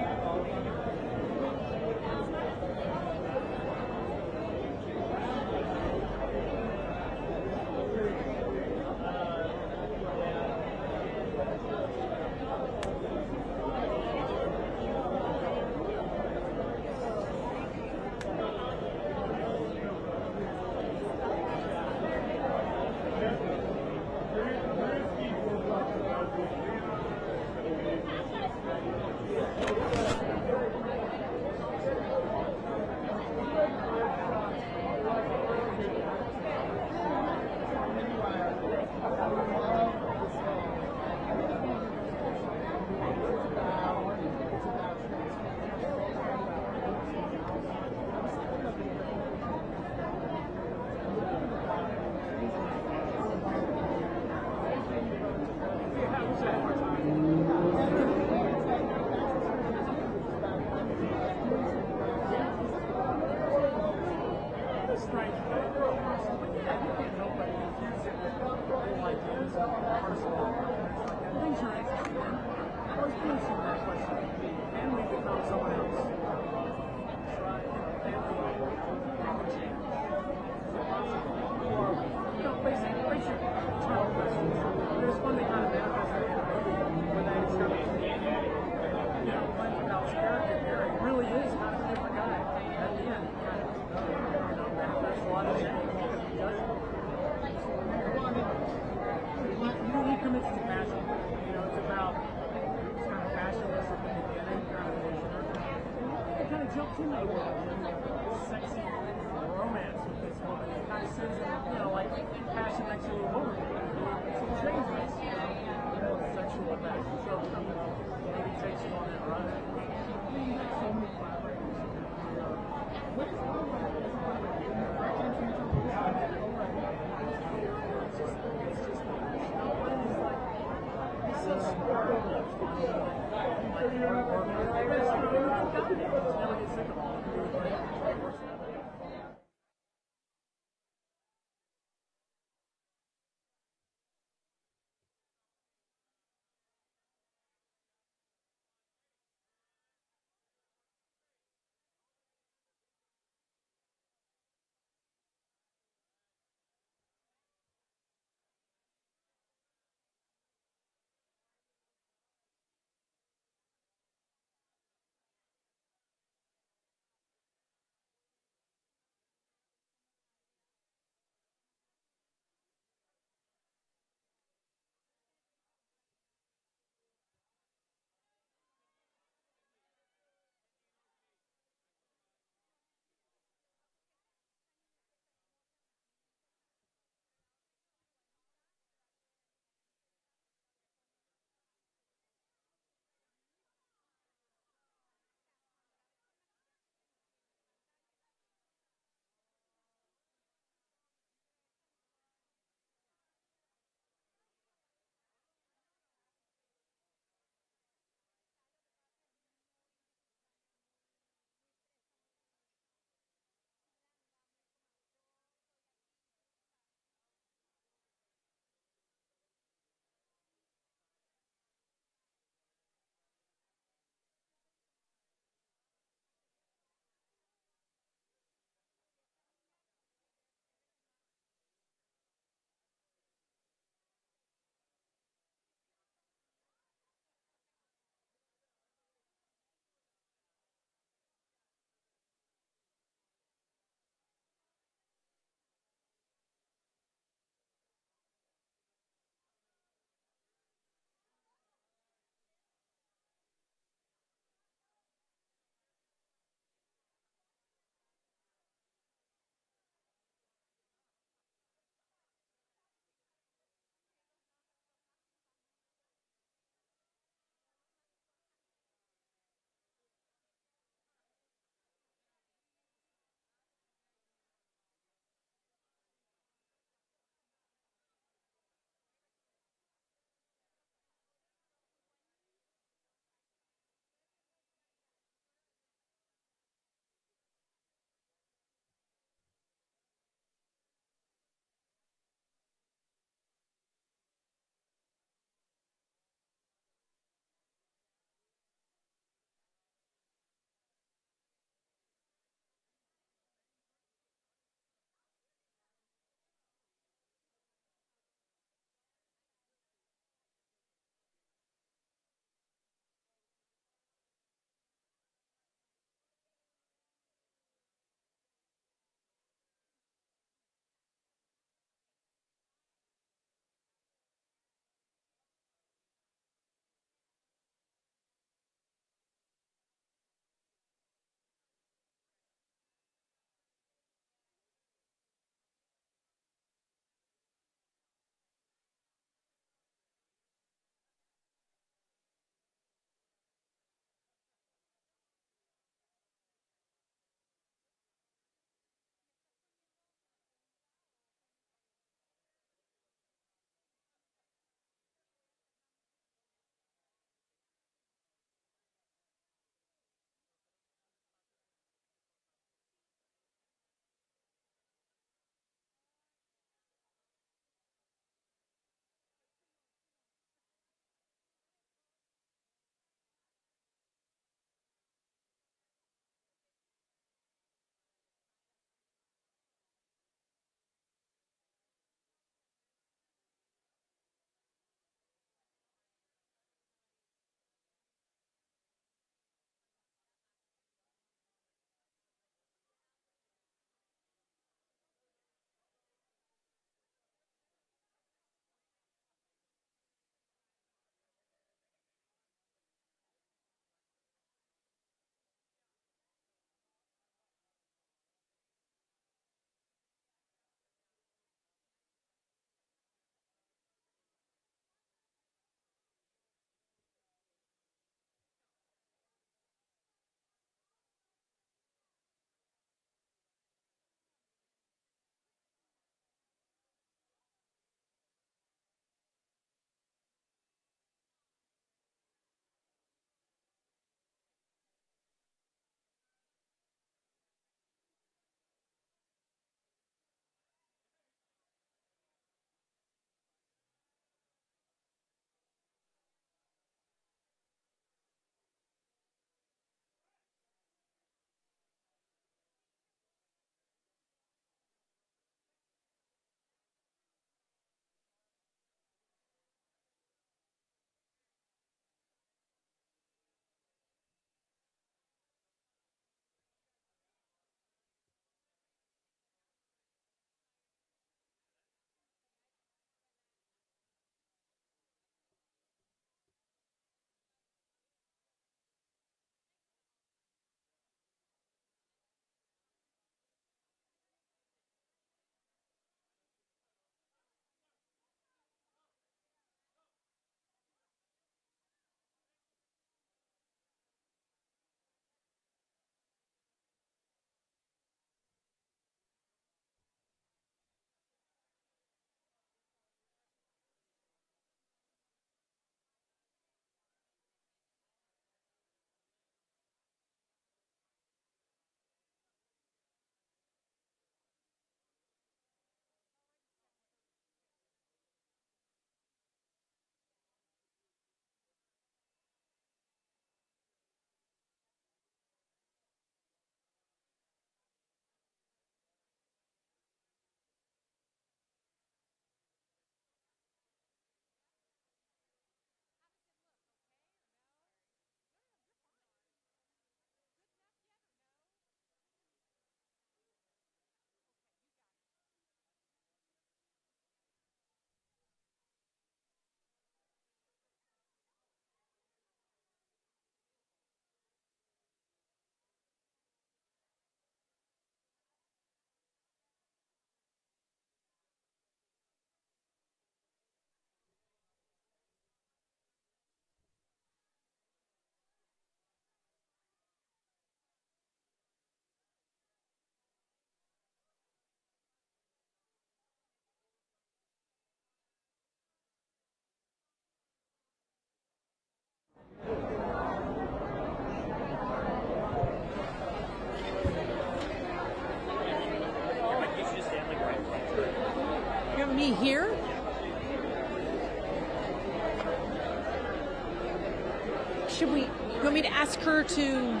ask her to,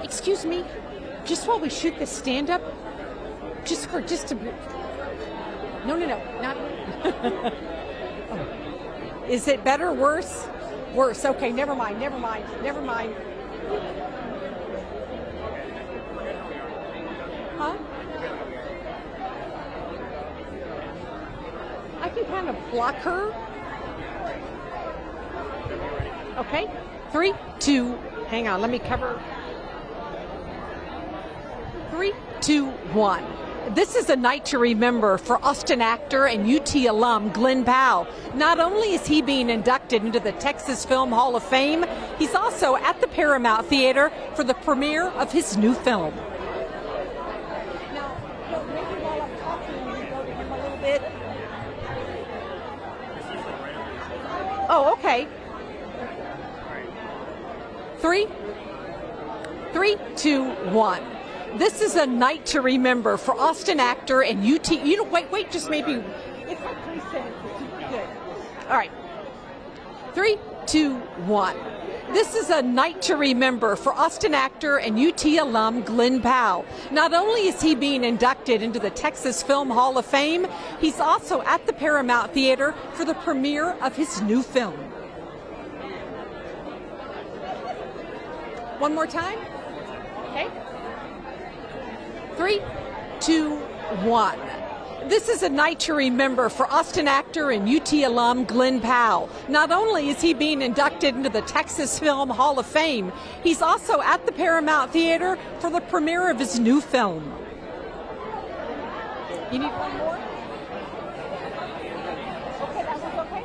excuse me, just while we shoot this stand-up, no, not. Is it better, worse? Worse. Okay, never mind. Huh? I can kind of block her. Okay, 3, 2, hang on, let me cover. 3, 2, 1. This is a night to remember for Austin actor and UT alum Glen Powell. Not only is he being inducted into the Texas Film Hall of Fame, he's also at the Paramount Theater for the premiere of his new film. Now, maybe while I'm talking, we go to him a little bit. Oh, okay. 3, 2, 1. This is a night to remember for Austin actor and UT. Wait, just maybe. It's like 3 sentences. Good. All right. 3, 2, 1. This is a night to remember for Austin actor and UT alum Glen Powell. Not only is he being inducted into the Texas Film Hall of Fame, he's also at the Paramount Theater for the premiere of his new film. One more time. Okay. 3, 2, 1. This is a night to remember for Austin actor and UT alum Glen Powell. Not only is he being inducted into the Texas Film Hall of Fame, he's also at the Paramount Theater for the premiere of his new film. You need one more? Okay, that was okay.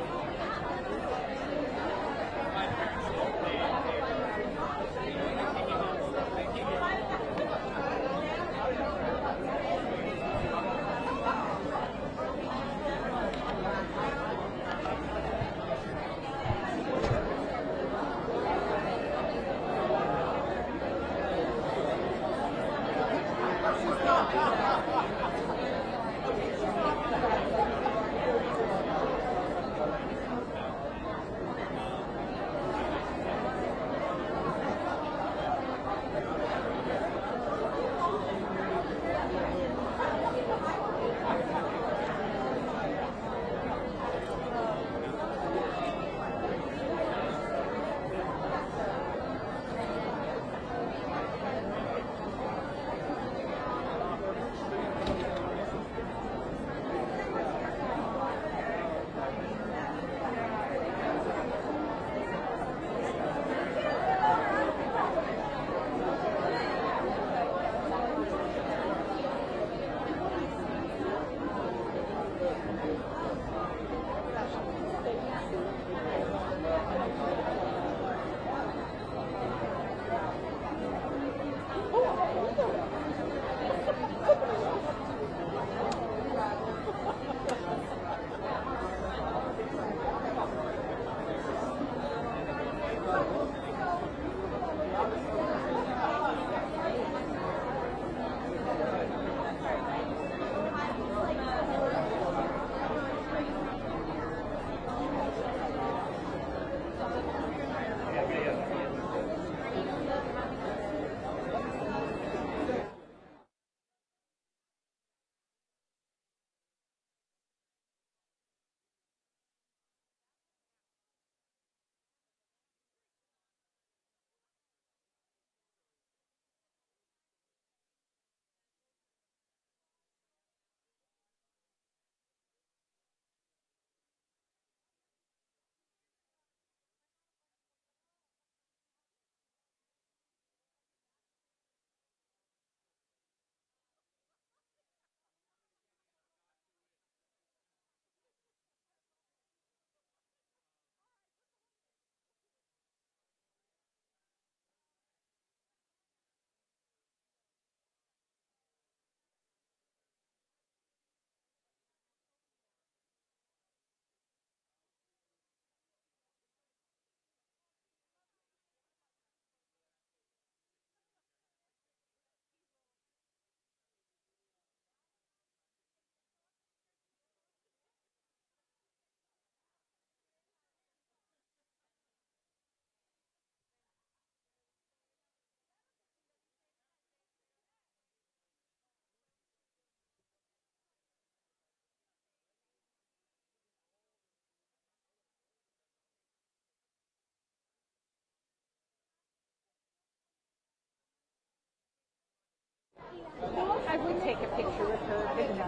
would take a picture with her, but no.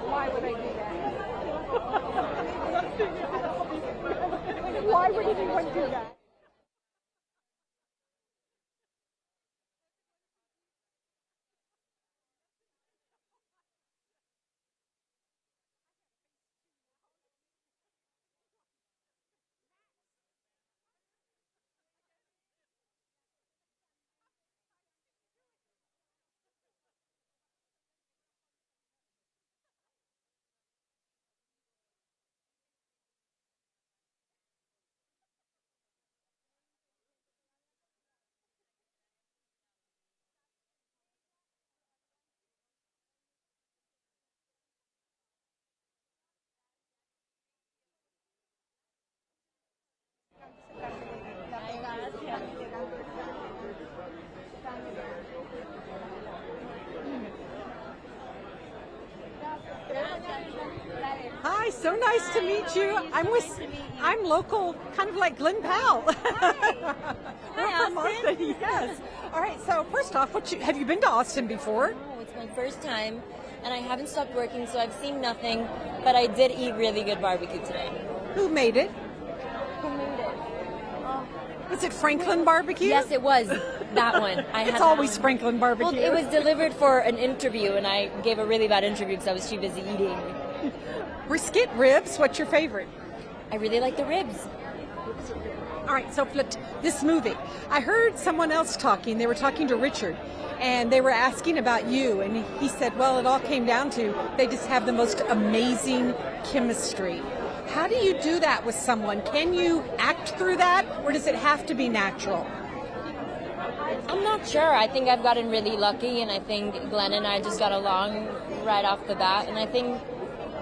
Why would I do that? Why would anyone do that? Hi, so nice to meet you. I'm local, kind of like Glen Powell. We're from Austin. Yes. All right. So first off, have you been to Austin before? No, it's my first time, and I haven't stopped working, so I've seen nothing. But I did eat really good barbecue today. Who made it? Who made it? Was it Franklin Barbecue? Yes, it was that one. It's always Franklin Barbecue. Well, it was delivered for an interview, and I gave a really bad interview because I was too busy eating. Brisket, ribs. What's your favorite? I really like the ribs. All right, so this movie. I heard someone else talking. They were talking to Richard, and they were asking about you, and he said, well, it all came down to they just have the most amazing chemistry. How do you do that with someone? Can you act through that, or does it have to be natural? I'm not sure. I think I've gotten really lucky, and I think Glenn and I just got along right off the bat, and I think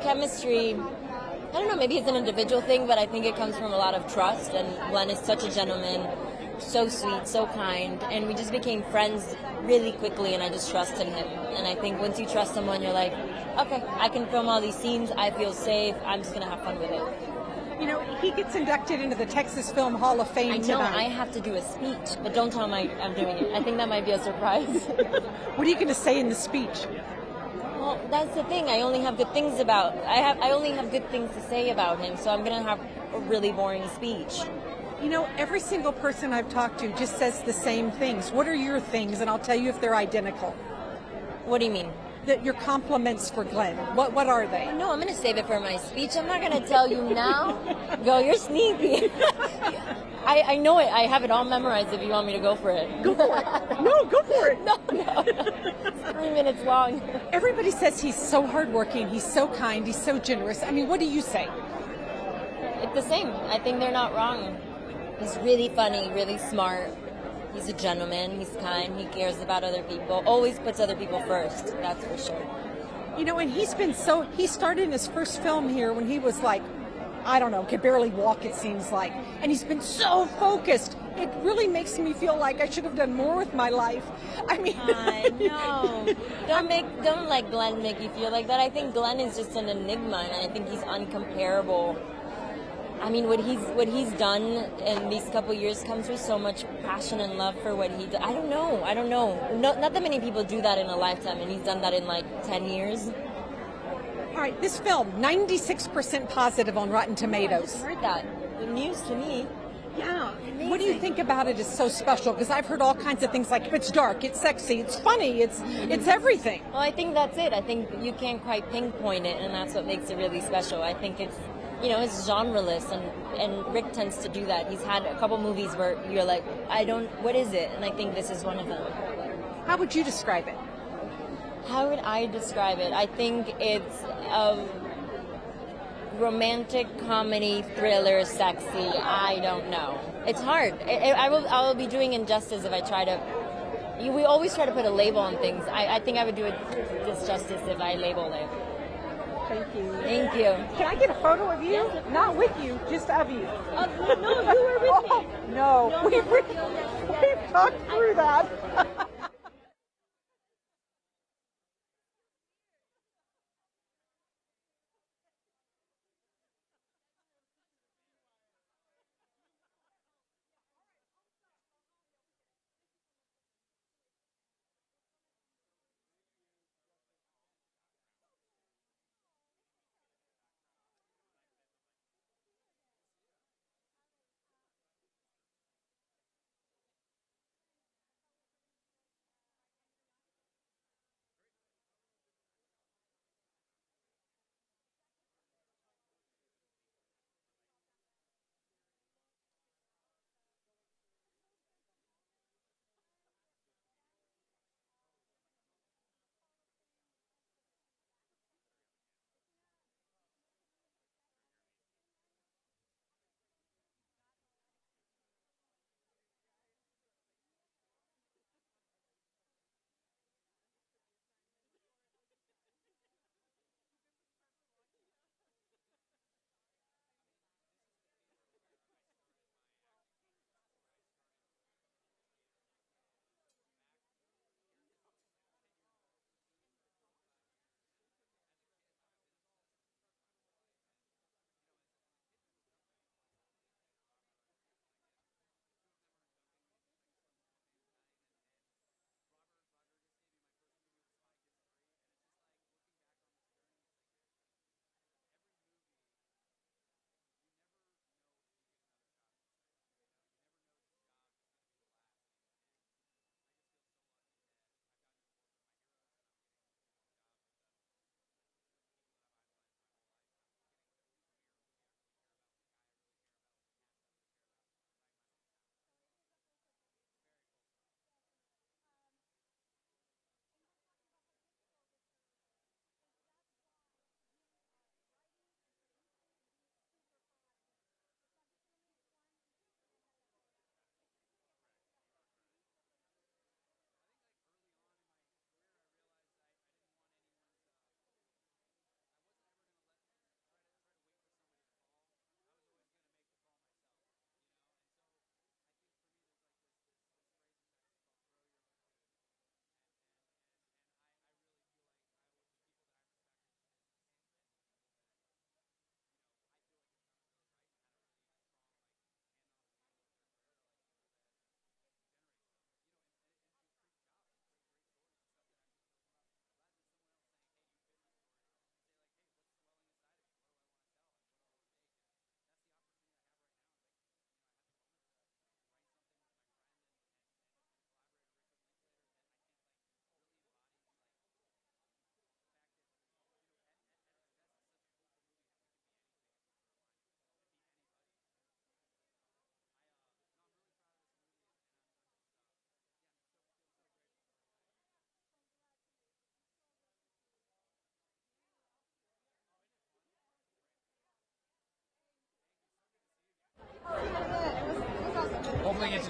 chemistry, I don't know, maybe it's an individual thing, but I think it comes from a lot of trust, and Glenn is such a gentleman, so sweet, so kind, and we just became friends really quickly, and I just trusted him. And I think once you trust someone, you're like, okay, I can film all these scenes, I feel safe, I'm just going to have fun with it. You know, he gets inducted into the Texas Film Hall of Fame tonight. I know, I have to do a speech, but don't tell him I'm doing it. I think that might be a surprise. What are you going to say in the speech? Well, that's the thing. I only have good things I only have good things to say about him, so I'm going to have a really boring speech. You know, every single person I've talked to just says the same things. What are your things? And I'll tell you if they're identical. What do you mean? Your compliments for Glenn. What are they? No, I'm going to save it for my speech. I'm not going to tell you now. Go, you're sneaky. I know it. I have it all memorized if you want me to go for it. Go for it. No, go for it. No. It's 3 minutes long. Everybody says he's so hardworking, he's so kind, he's so generous. I mean, what do you say? It's the same. I think they're not wrong. He's really funny, really smart. He's a gentleman, he's kind, he cares about other people, always puts other people first, that's for sure. You know, and he started in his first film here when he was like, I don't know, could barely walk, it seems like. And he's been so focused. It really makes me feel like I should have done more with my life. I mean, I know. Don't let Glenn make you feel like that. I think Glenn is just an enigma, and I think he's uncomparable. I mean, what he's done in these couple years comes with so much passion and love for what he does. I don't know. Not that many people do that in a lifetime, and he's done that in like 10 years. All right, this film, 96% positive on Rotten Tomatoes. I heard that. The news to me. Yeah. Amazing. What do you think about it is so special? Because I've heard all kinds of things like it's dark, it's sexy, it's funny, it's everything. Well, I think that's it. I think you can't quite pinpoint it, and that's what makes it really special. I think it's, it's genreless, and Rick tends to do that. He's had a couple movies where you're like, what is it? And I think this is one of them. How would you describe it? How would I describe it? I think it's a romantic comedy, thriller, sexy. I don't know. It's hard. I will be doing injustice if I try to. We always try to put a label on things. I think I would do it disjustice if I labeled it. Thank you. Thank you. Can I get a photo of you? Yes, not with you, just of you. No, you were with me. No, we've talked through that.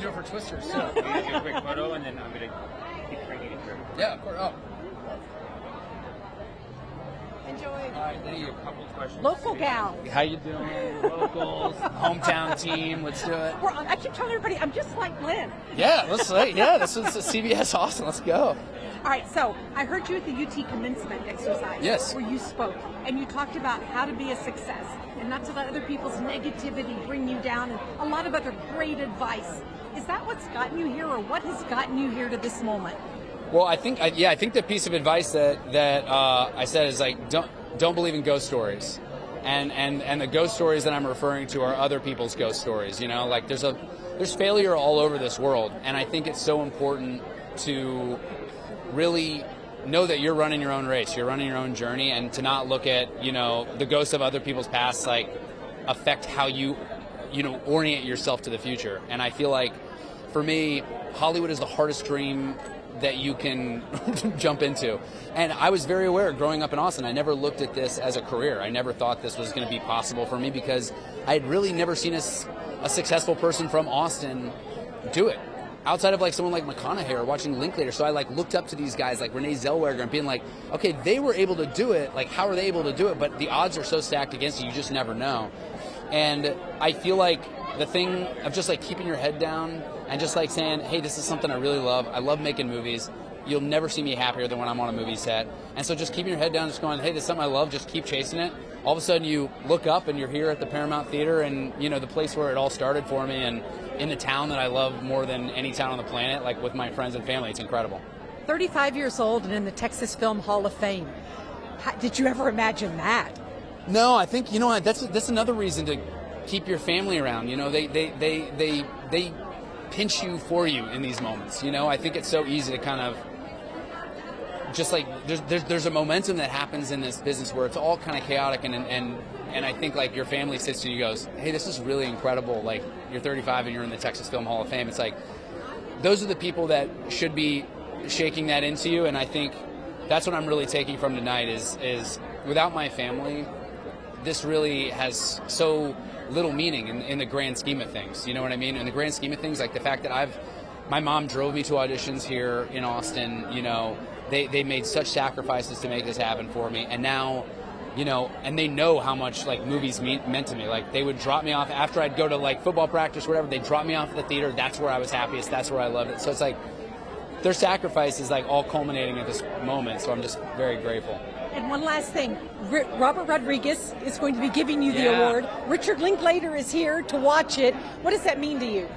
do it for Twisters too. Can we do a quick photo and then I'm gonna keep bringing it through. Yeah, of course. Oh. Enjoy. All right, thank you. A couple questions. Local gal. How you doing? Locals, hometown team. Let's do it. I keep telling everybody I'm just like Glenn. Yeah, let's yeah. This is CBS Austin. Let's go. All right, so I heard you at the UT commencement exercise. Yes. Where you spoke, and you talked about how to be a success and not to let other people's negativity bring you down, and a lot of other great advice. Is that what's gotten you here, or what has gotten you here to this moment? Well, I think the piece of advice that I said is like don't believe in ghost stories, and the ghost stories that I'm referring to are other people's ghost stories. You know, like there's failure all over this world, and I think it's so important to really know that you're running your own race, you're running your own journey, and to not look at the ghosts of other people's past like affect how you orient yourself to the future. And I feel like for me, Hollywood is the hardest dream that you can jump into. And I was very aware growing up in Austin, I never looked at this as a career. I never thought this was going to be possible for me because I had really never seen a successful person from Austin do it. Outside of like someone like McConaughey or watching Linklater. So I like looked up to these guys like Renee Zellweger and being like, okay, they were able to do it. Like, how are they able to do it? But the odds are so stacked against you, you just never know. And I feel like the thing of just like keeping your head down and just like saying, hey, this is something I really love. I love making movies. You'll never see me happier than when I'm on a movie set. And so just keeping your head down, just going, hey, this is something I love. Just keep chasing it. All of a sudden you look up and you're here at the Paramount Theater and, the place where it all started for me, and in the town that I love more than any town on the planet, like with my friends and family. It's incredible. 35 years old and in the Texas Film Hall of Fame. Did you ever imagine that? No, I think, that's another reason to keep your family around. They pinch you for you in these moments. I think it's so easy to kind of just like there's a momentum that happens in this business where it's all kind of chaotic, and I think like your family sits to you and goes, hey, this is really incredible. Like, you're 35 and you're in the Texas Film Hall of Fame. It's like those are the people that should be shaking that into you, and I think that's what I'm really taking from tonight is without my family, this really has so little meaning in the grand scheme of things. You know what I mean? In the grand scheme of things, like the fact that my mom drove me to auditions here in Austin. They made such sacrifices to make this happen for me, and now, and they know how much like movies meant to me. Like, they would drop me off after I'd go to like football practice or whatever. They'd drop me off at the theater. That's where I was happiest. That's where I loved it. So it's like their sacrifice is like all culminating at this moment. So I'm just very grateful. And one last thing, Robert Rodriguez is going to be giving you the award. Richard Linklater is here to watch it. What does that mean to you?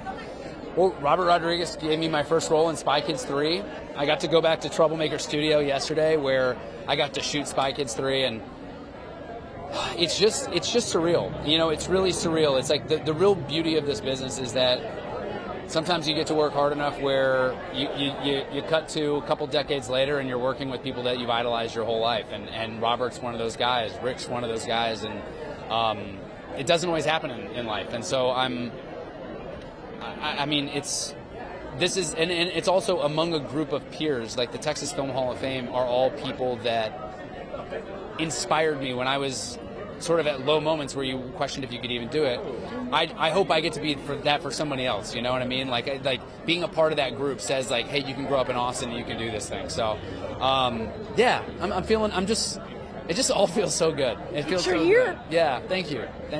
Well, Robert Rodriguez gave me my first role in Spy Kids 3. I got to go back to Troublemaker Studio yesterday where I got to shoot Spy Kids 3, and it's just surreal. It's really surreal. It's like the real beauty of this business is that sometimes you get to work hard enough where you cut to a couple decades later and you're working with people that you've idolized your whole life. And Robert's one of those guys. Rick's one of those guys. And it doesn't always happen in life. And so it's also among a group of peers. Like the Texas Film Hall of Fame are all people that inspired me when I was sort of at low moments where you questioned if you could even do it. I hope I get to be for somebody else. You know what I mean? Like being a part of that group says like, hey, you can grow up in Austin and you can do this thing. So, it just all feels so good. It feels so good. Yeah, thank you. Yeah.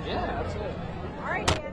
Yeah, absolutely. All right, Dan.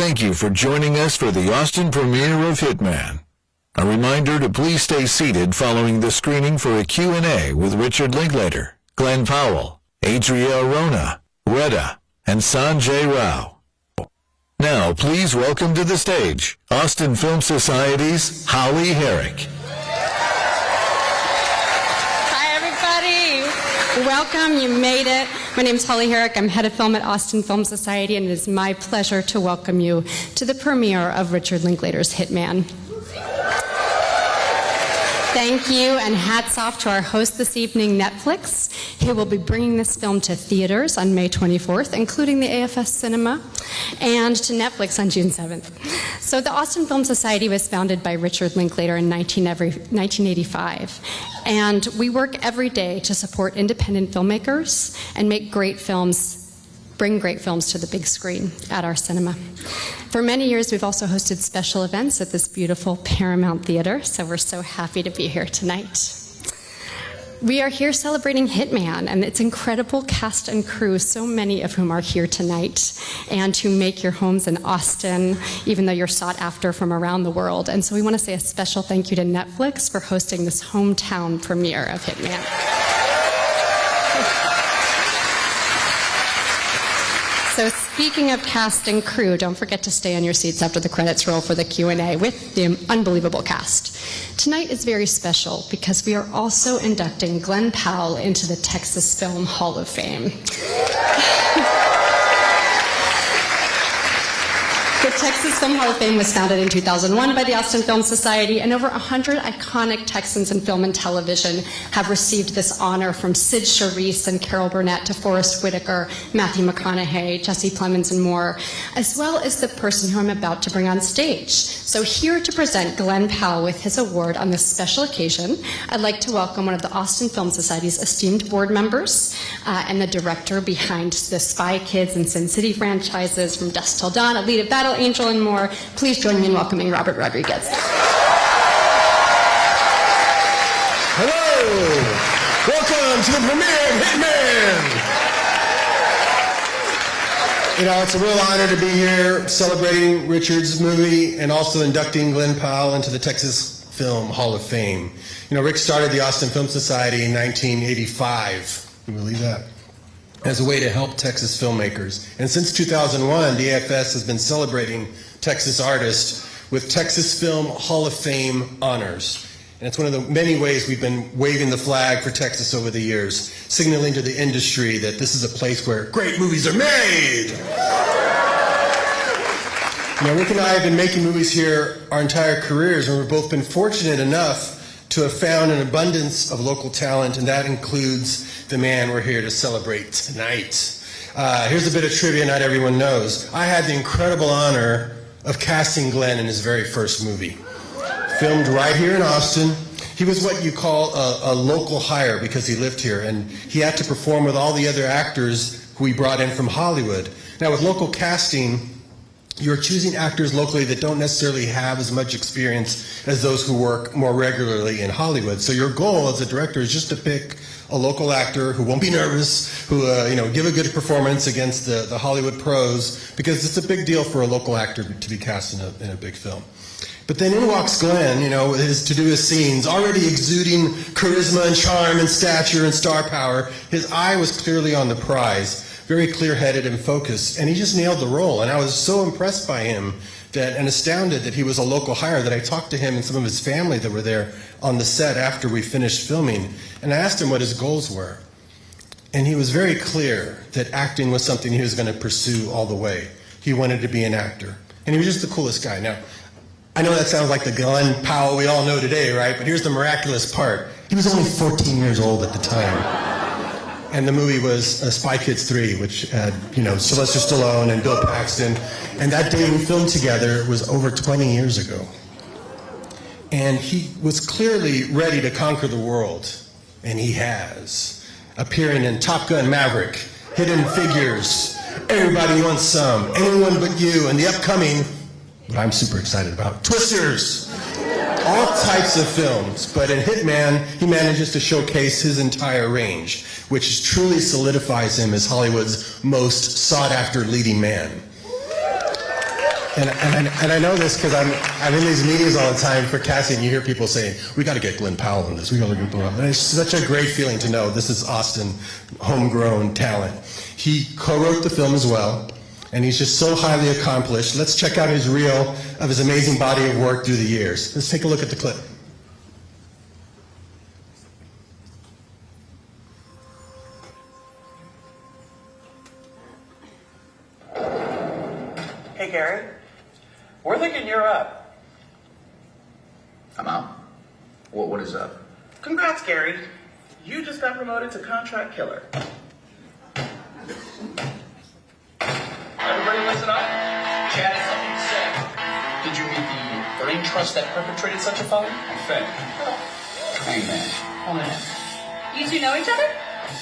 thank you for joining us for the Austin premiere of Hitman. A reminder to please stay seated following the screening for a Q&A with Richard Linklater, Glen Powell, Adria Arona, Retta, and Sanjay Rao. Now, please welcome to the stage, Austin Film Society's Holly Herrick. Hi, everybody. Welcome. You made it. My name is Holly Herrick. I'm head of film at Austin Film Society, and it is my pleasure to welcome you to the premiere of Richard Linklater's Hitman. Thank you, and hats off to our host this evening, Netflix. He will be bringing this film to theaters on May 24th, including the AFS Cinema, and to Netflix on June 7th. So the Austin Film Society was founded by Richard Linklater in 1985, and we work every day to support independent filmmakers and make great films, bring great films to the big screen at our cinema. For many years, we've also hosted special events at this beautiful Paramount Theater, so we're so happy to be here tonight. We are here celebrating Hitman and its incredible cast and crew, so many of whom are here tonight, and to make your homes in Austin, even though you're sought after from around the world. And so we want to say a special thank you to Netflix for hosting this hometown premiere of Hitman. So speaking of cast and crew, don't forget to stay on your seats after the credits roll for the Q&A with the unbelievable cast. Tonight is very special because we are also inducting Glen Powell into the Texas Film Hall of Fame. The Texas Film Hall of Fame was founded in 2001 by the Austin Film Society, and over 100 iconic Texans in film and television have received this honor, from Sid Charisse and Carol Burnett to Forrest Whitaker, Matthew McConaughey, Jesse Plemons, and more, as well as the person who I'm about to bring on stage. So here to present Glen Powell with his award on this special occasion, I'd like to welcome one of the Austin Film Society's esteemed board members and the director behind the Spy Kids and Sin City franchises, From Dusk Till Dawn, Alita Battle Angel, and more. Please join me in welcoming Robert Rodriguez. Hello! Welcome to the premiere of Hitman! You know, it's a real honor to be here celebrating Richard's movie and also inducting Glen Powell into the Texas Film Hall of Fame. You know, Rick started the Austin Film Society in 1985. Can you believe that? As a way to help Texas filmmakers. And since 2001, the AFS has been celebrating Texas artists with Texas Film Hall of Fame honors. And it's one of the many ways we've been waving the flag for Texas over the years, signaling to the industry that this is a place where great movies are made. You know, Rick and I have been making movies here our entire careers, and we've both been fortunate enough to have found an abundance of local talent, and that includes the man we're here to celebrate tonight. Here's a bit of trivia not everyone knows. I had the incredible honor of casting Glen in his very first movie. Filmed right here in Austin. He was what you call a local hire because he lived here, and he had to perform with all the other actors who we brought in from Hollywood. Now, with local casting, you're choosing actors locally that don't necessarily have as much experience as those who work more regularly in Hollywood. So your goal as a director is just to pick a local actor who won't be nervous, who give a good performance against the Hollywood pros, because it's a big deal for a local actor to be cast in a big film. But then in walks Glen, to do his scenes, already exuding charisma and charm and stature and star power. His eye was clearly on the prize, very clear-headed and focused, and he just nailed the role. And I was so impressed by him and astounded that he was a local hire that I talked to him and some of his family that were there on the set after we finished filming, and I asked him what his goals were. And he was very clear that acting was something he was going to pursue all the way. He wanted to be an actor, and he was just the coolest guy. Now, I know that sounds like the Glen Powell we all know today, right? But here's the miraculous part. He was only 14 years old at the time. And the movie was Spy Kids 3, which had, Sylvester Stallone and Bill Paxton. And that day we filmed together was over 20 years ago. And he was clearly ready to conquer the world. And he has. Appearing in Top Gun Maverick, Hidden Figures, Everybody Wants Some, Anyone But You, and the upcoming, what I'm super excited about, Twisters. All types of films, but in Hitman, he manages to showcase his entire range, which truly solidifies him as Hollywood's most sought-after leading man. And I know this because I'm in these meetings all the time for casting. You hear people saying, "We got to get Glen Powell in this. We got to get Glen Powell." And it's such a great feeling to know this is Austin, homegrown talent. He co-wrote the film as well, and he's just so highly accomplished. Let's check out his reel of his amazing body of work through the years. Let's take a look at the clip. Hey, Gary. We're thinking you're up. I'm out. What is up? Congrats, Gary. You just got promoted to contract killer. Everybody listen up. Chad has something to say. Did you meet the brain trust that perpetrated such a felony? I'm fed. Hangman. Oh, man. You two know each other?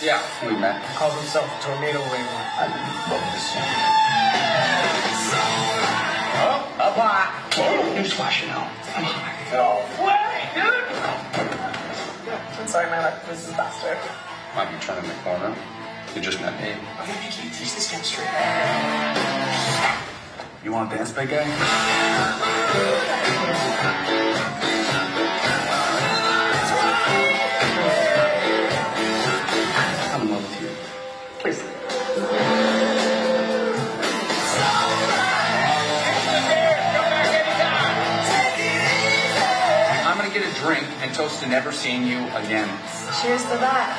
Yeah, we met. Calls himself a tornado waiver. I love this scene. Oh, up high. Newsflash, you know. I'm high. No way, dude. I'm sorry, man. This is faster. Might be turning the corner. You just met me. Okay, Vicky, teach this guy straight. You want to dance, big guy? I'm in love with you. Please. I'm going to get a drink and toast to never seeing you again. Cheers to that.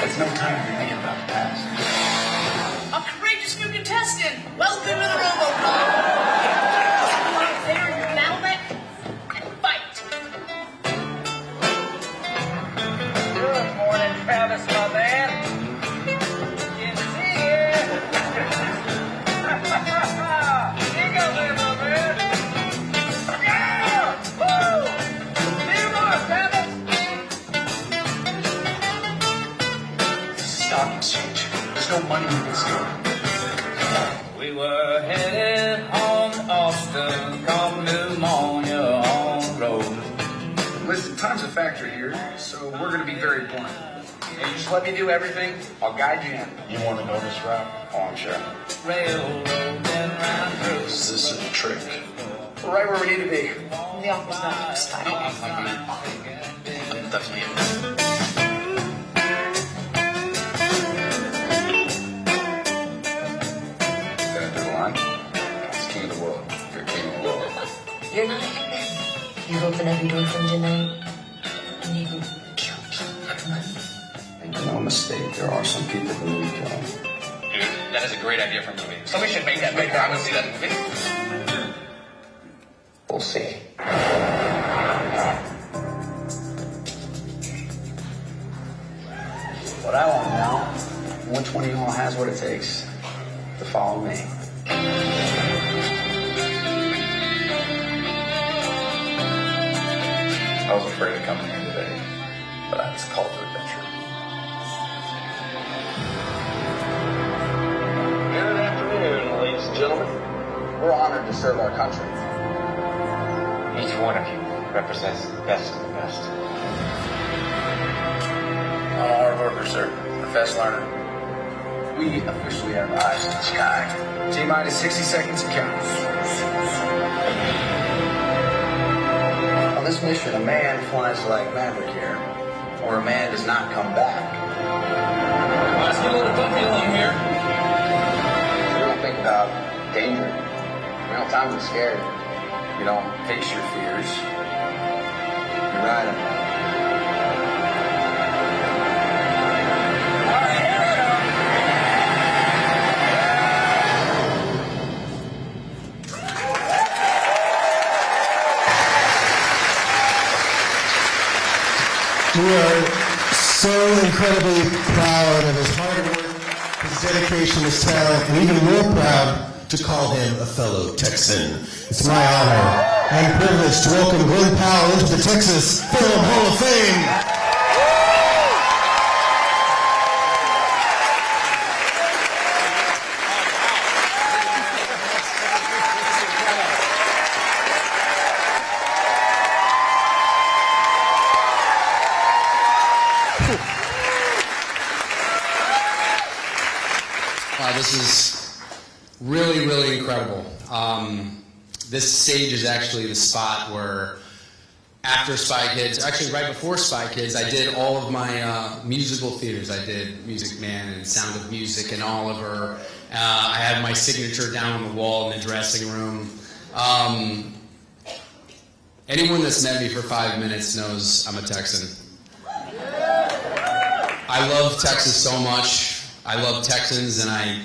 It's no time to be thinking about the past. A courageous new contestant. Welcome to the RoboCop. There, Malbec, and fight. Good morning, Travis, my man. Good to see you. Here you go there, my man. Yeah! Woo! Here more, Travis. Stock exchange. There's no money in this game. We were headed home to Austin, caught pneumonia on the road. Listen, time's a factor here, so we're going to be very blunt. And you just let me do everything, I'll guide you in. You want to know this route? Oh, I'm sure. Railroad and round through. Is this a trick? We're right where we need to be. The office not this time. I'm definitely in. You're not Hitman. You open every door from tonight and you kill people for money. Make no mistake, there are some people who need killing. Dude, that is a great idea for a movie. Somebody should make that movie. I want to see that movie. We'll see. What I want to know, which one of you all has what it takes to follow me? I was afraid of coming here today, but I was called to adventure. Good afternoon, ladies and gentlemen. We're honored to serve our country. Each one of you represents the best of the best. I'm a hard worker, sir. A fast learner. We officially have eyes in the sky. T-minus 60 seconds to count. On this mission, a man flies like Maverick here, or a man does not come back. Let's get a little puppy along here. We don't think about danger. We don't have time to be scared. You don't face your fears. You ride them. We are so incredibly proud of his hard work, his dedication, his talent, and even more proud to call him a fellow Texan. It's my honor and privilege to welcome Glen Powell into the Texas Film Hall of Fame. This is really, really incredible. This stage is actually the spot where after Spy Kids, actually right before Spy Kids, I did all of my musical theaters. I did Music Man and Sound of Music and Oliver. I had my signature down on the wall in the dressing room. Anyone that's met me for 5 minutes knows I'm a Texan. I love Texas so much. I love Texans, and I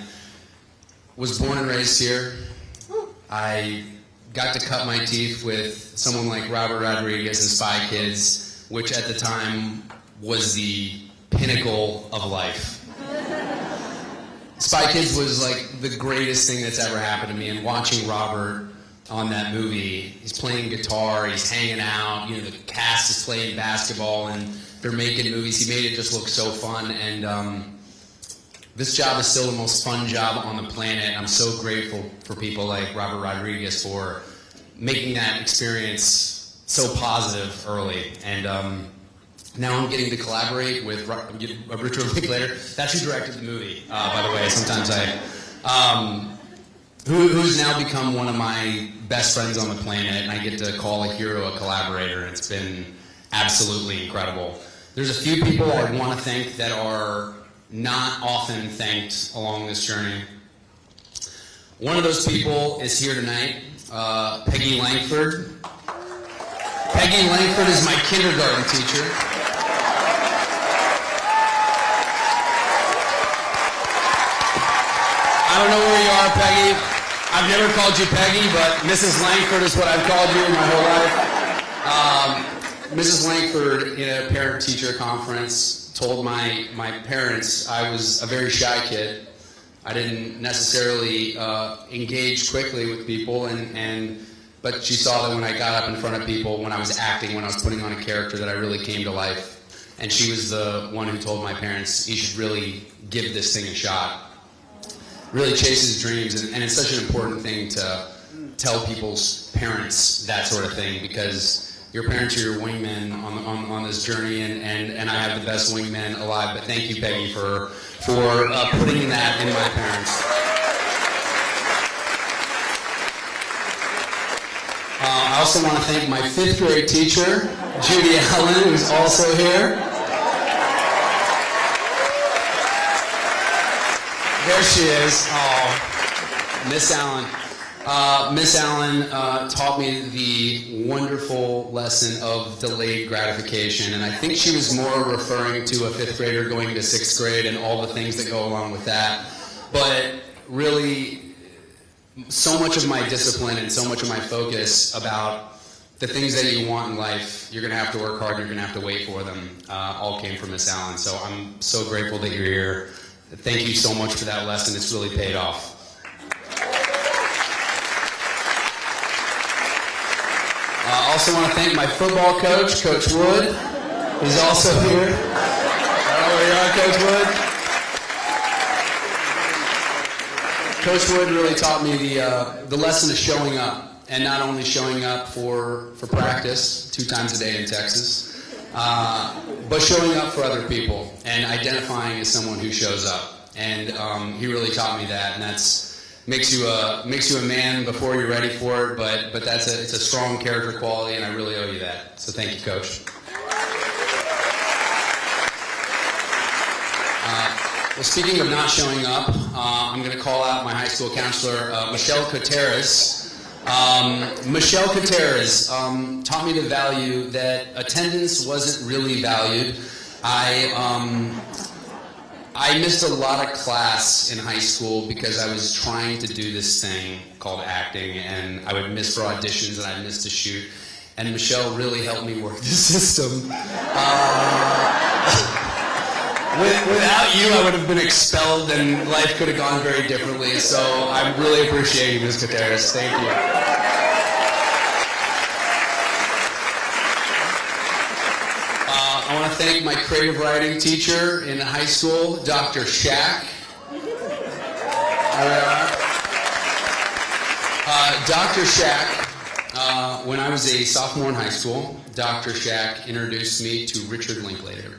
was born and raised here. I got to cut my teeth with someone like Robert Rodriguez and Spy Kids, which at the time was the pinnacle of life. Spy Kids was like the greatest thing that's ever happened to me, and watching Robert on that movie, he's playing guitar, he's hanging out, you know, the cast is playing basketball, and they're making movies. He made it just look so fun, and this job is still the most fun job on the planet. I'm so grateful for people like Robert Rodriguez for making that experience so positive early. And now I'm getting to collaborate with Richard Linklater. That's who directed the movie, by the way. Sometimes who's now become one of my best friends on the planet, and I get to call a hero a collaborator. It's been absolutely incredible. There's a few people I want to thank that are not often thanked along this journey. One of those people is here tonight, Peggy Langford. Peggy Langford is my kindergarten teacher. I don't know where you are, Peggy. I've never called you Peggy, but Mrs. Langford is what I've called you my whole life. Mrs. Langford, in a parent-teacher conference, told my parents I was a very shy kid. I didn't necessarily engage quickly with people, but she saw that when I got up in front of people, when I was acting, when I was putting on a character, that I really came to life. And she was the one who told my parents, you should really give this thing a shot. Really chase his dreams, and it's such an important thing to tell people's parents that sort of thing, because your parents are your wingmen on this journey, and I have the best wingmen alive. But thank you, Peggy, for putting that in my parents. I also want to thank my 5th grade teacher, Judy Allen, who's also here. There she is. Oh, Miss Allen. Miss Allen taught me the wonderful lesson of delayed gratification, and I think she was more referring to a 5th grader going to 6th grade and all the things that go along with that. But really, so much of my discipline and so much of my focus about the things that you want in life, you're going to have to work hard, you're going to have to wait for them, all came from Miss Allen. So I'm so grateful that you're here. Thank you so much for that lesson. It's really paid off. I also want to thank my football coach, Coach Wood, who's also here. I don't know where you are, Coach Wood. Coach Wood really taught me the lesson of showing up, and not only showing up for practice 2 times a day in Texas, but showing up for other people and identifying as someone who shows up. And he really taught me that, and that's makes you a man before you're ready for it, but it's a strong character quality, and I really owe you that. So thank you, Coach. Well, speaking of not showing up, I'm going to call out my high school counselor, Michelle Coteras. Michelle Coteras taught me the value that attendance wasn't really valued. I missed a lot of class in high school because I was trying to do this thing called acting, and I would miss for auditions and I'd miss to shoot. And Michelle really helped me work the system. Without you, I would have been expelled and life could have gone very differently. So I really appreciate you, Ms. Coteras. Thank you. I want to thank my creative writing teacher in high school, Dr. Shack. Dr. Shack, when I was a sophomore in high school, Dr. Shack introduced me to Richard Linklater.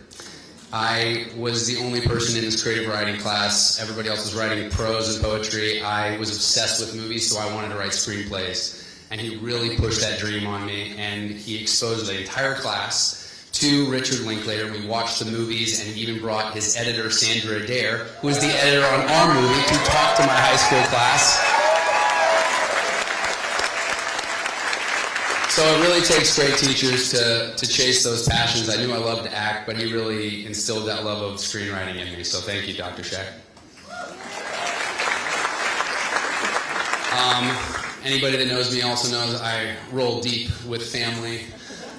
I was the only person in this creative writing class. Everybody else was writing prose and poetry. I was obsessed with movies, so I wanted to write screenplays. And he really pushed that dream on me, and he exposed the entire class to Richard Linklater. We watched the movies, and he even brought his editor, Sandra Adair, who was the editor on our movie, to talk to my high school class. So it really takes great teachers to chase those passions. I knew I loved to act, but he really instilled that love of screenwriting in me. So thank you, Dr. Scheck. Anybody that knows me also knows I roll deep with family.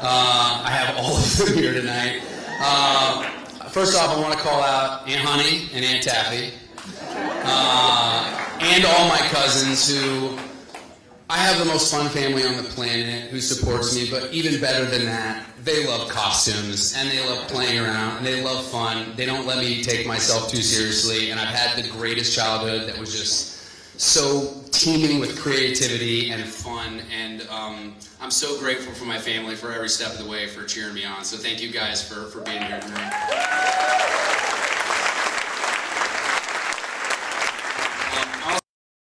I have all of them here tonight. First off, I want to call out Aunt Honey and Aunt Taffy. And all my cousins who... I have the most fun family on the planet who supports me, but even better than that, they love costumes, and they love playing around, and they love fun. They don't let me take myself too seriously, and I've had the greatest childhood that was just so teeming with creativity and fun, and I'm so grateful for my family for every step of the way for cheering me on. So thank you guys for being here tonight.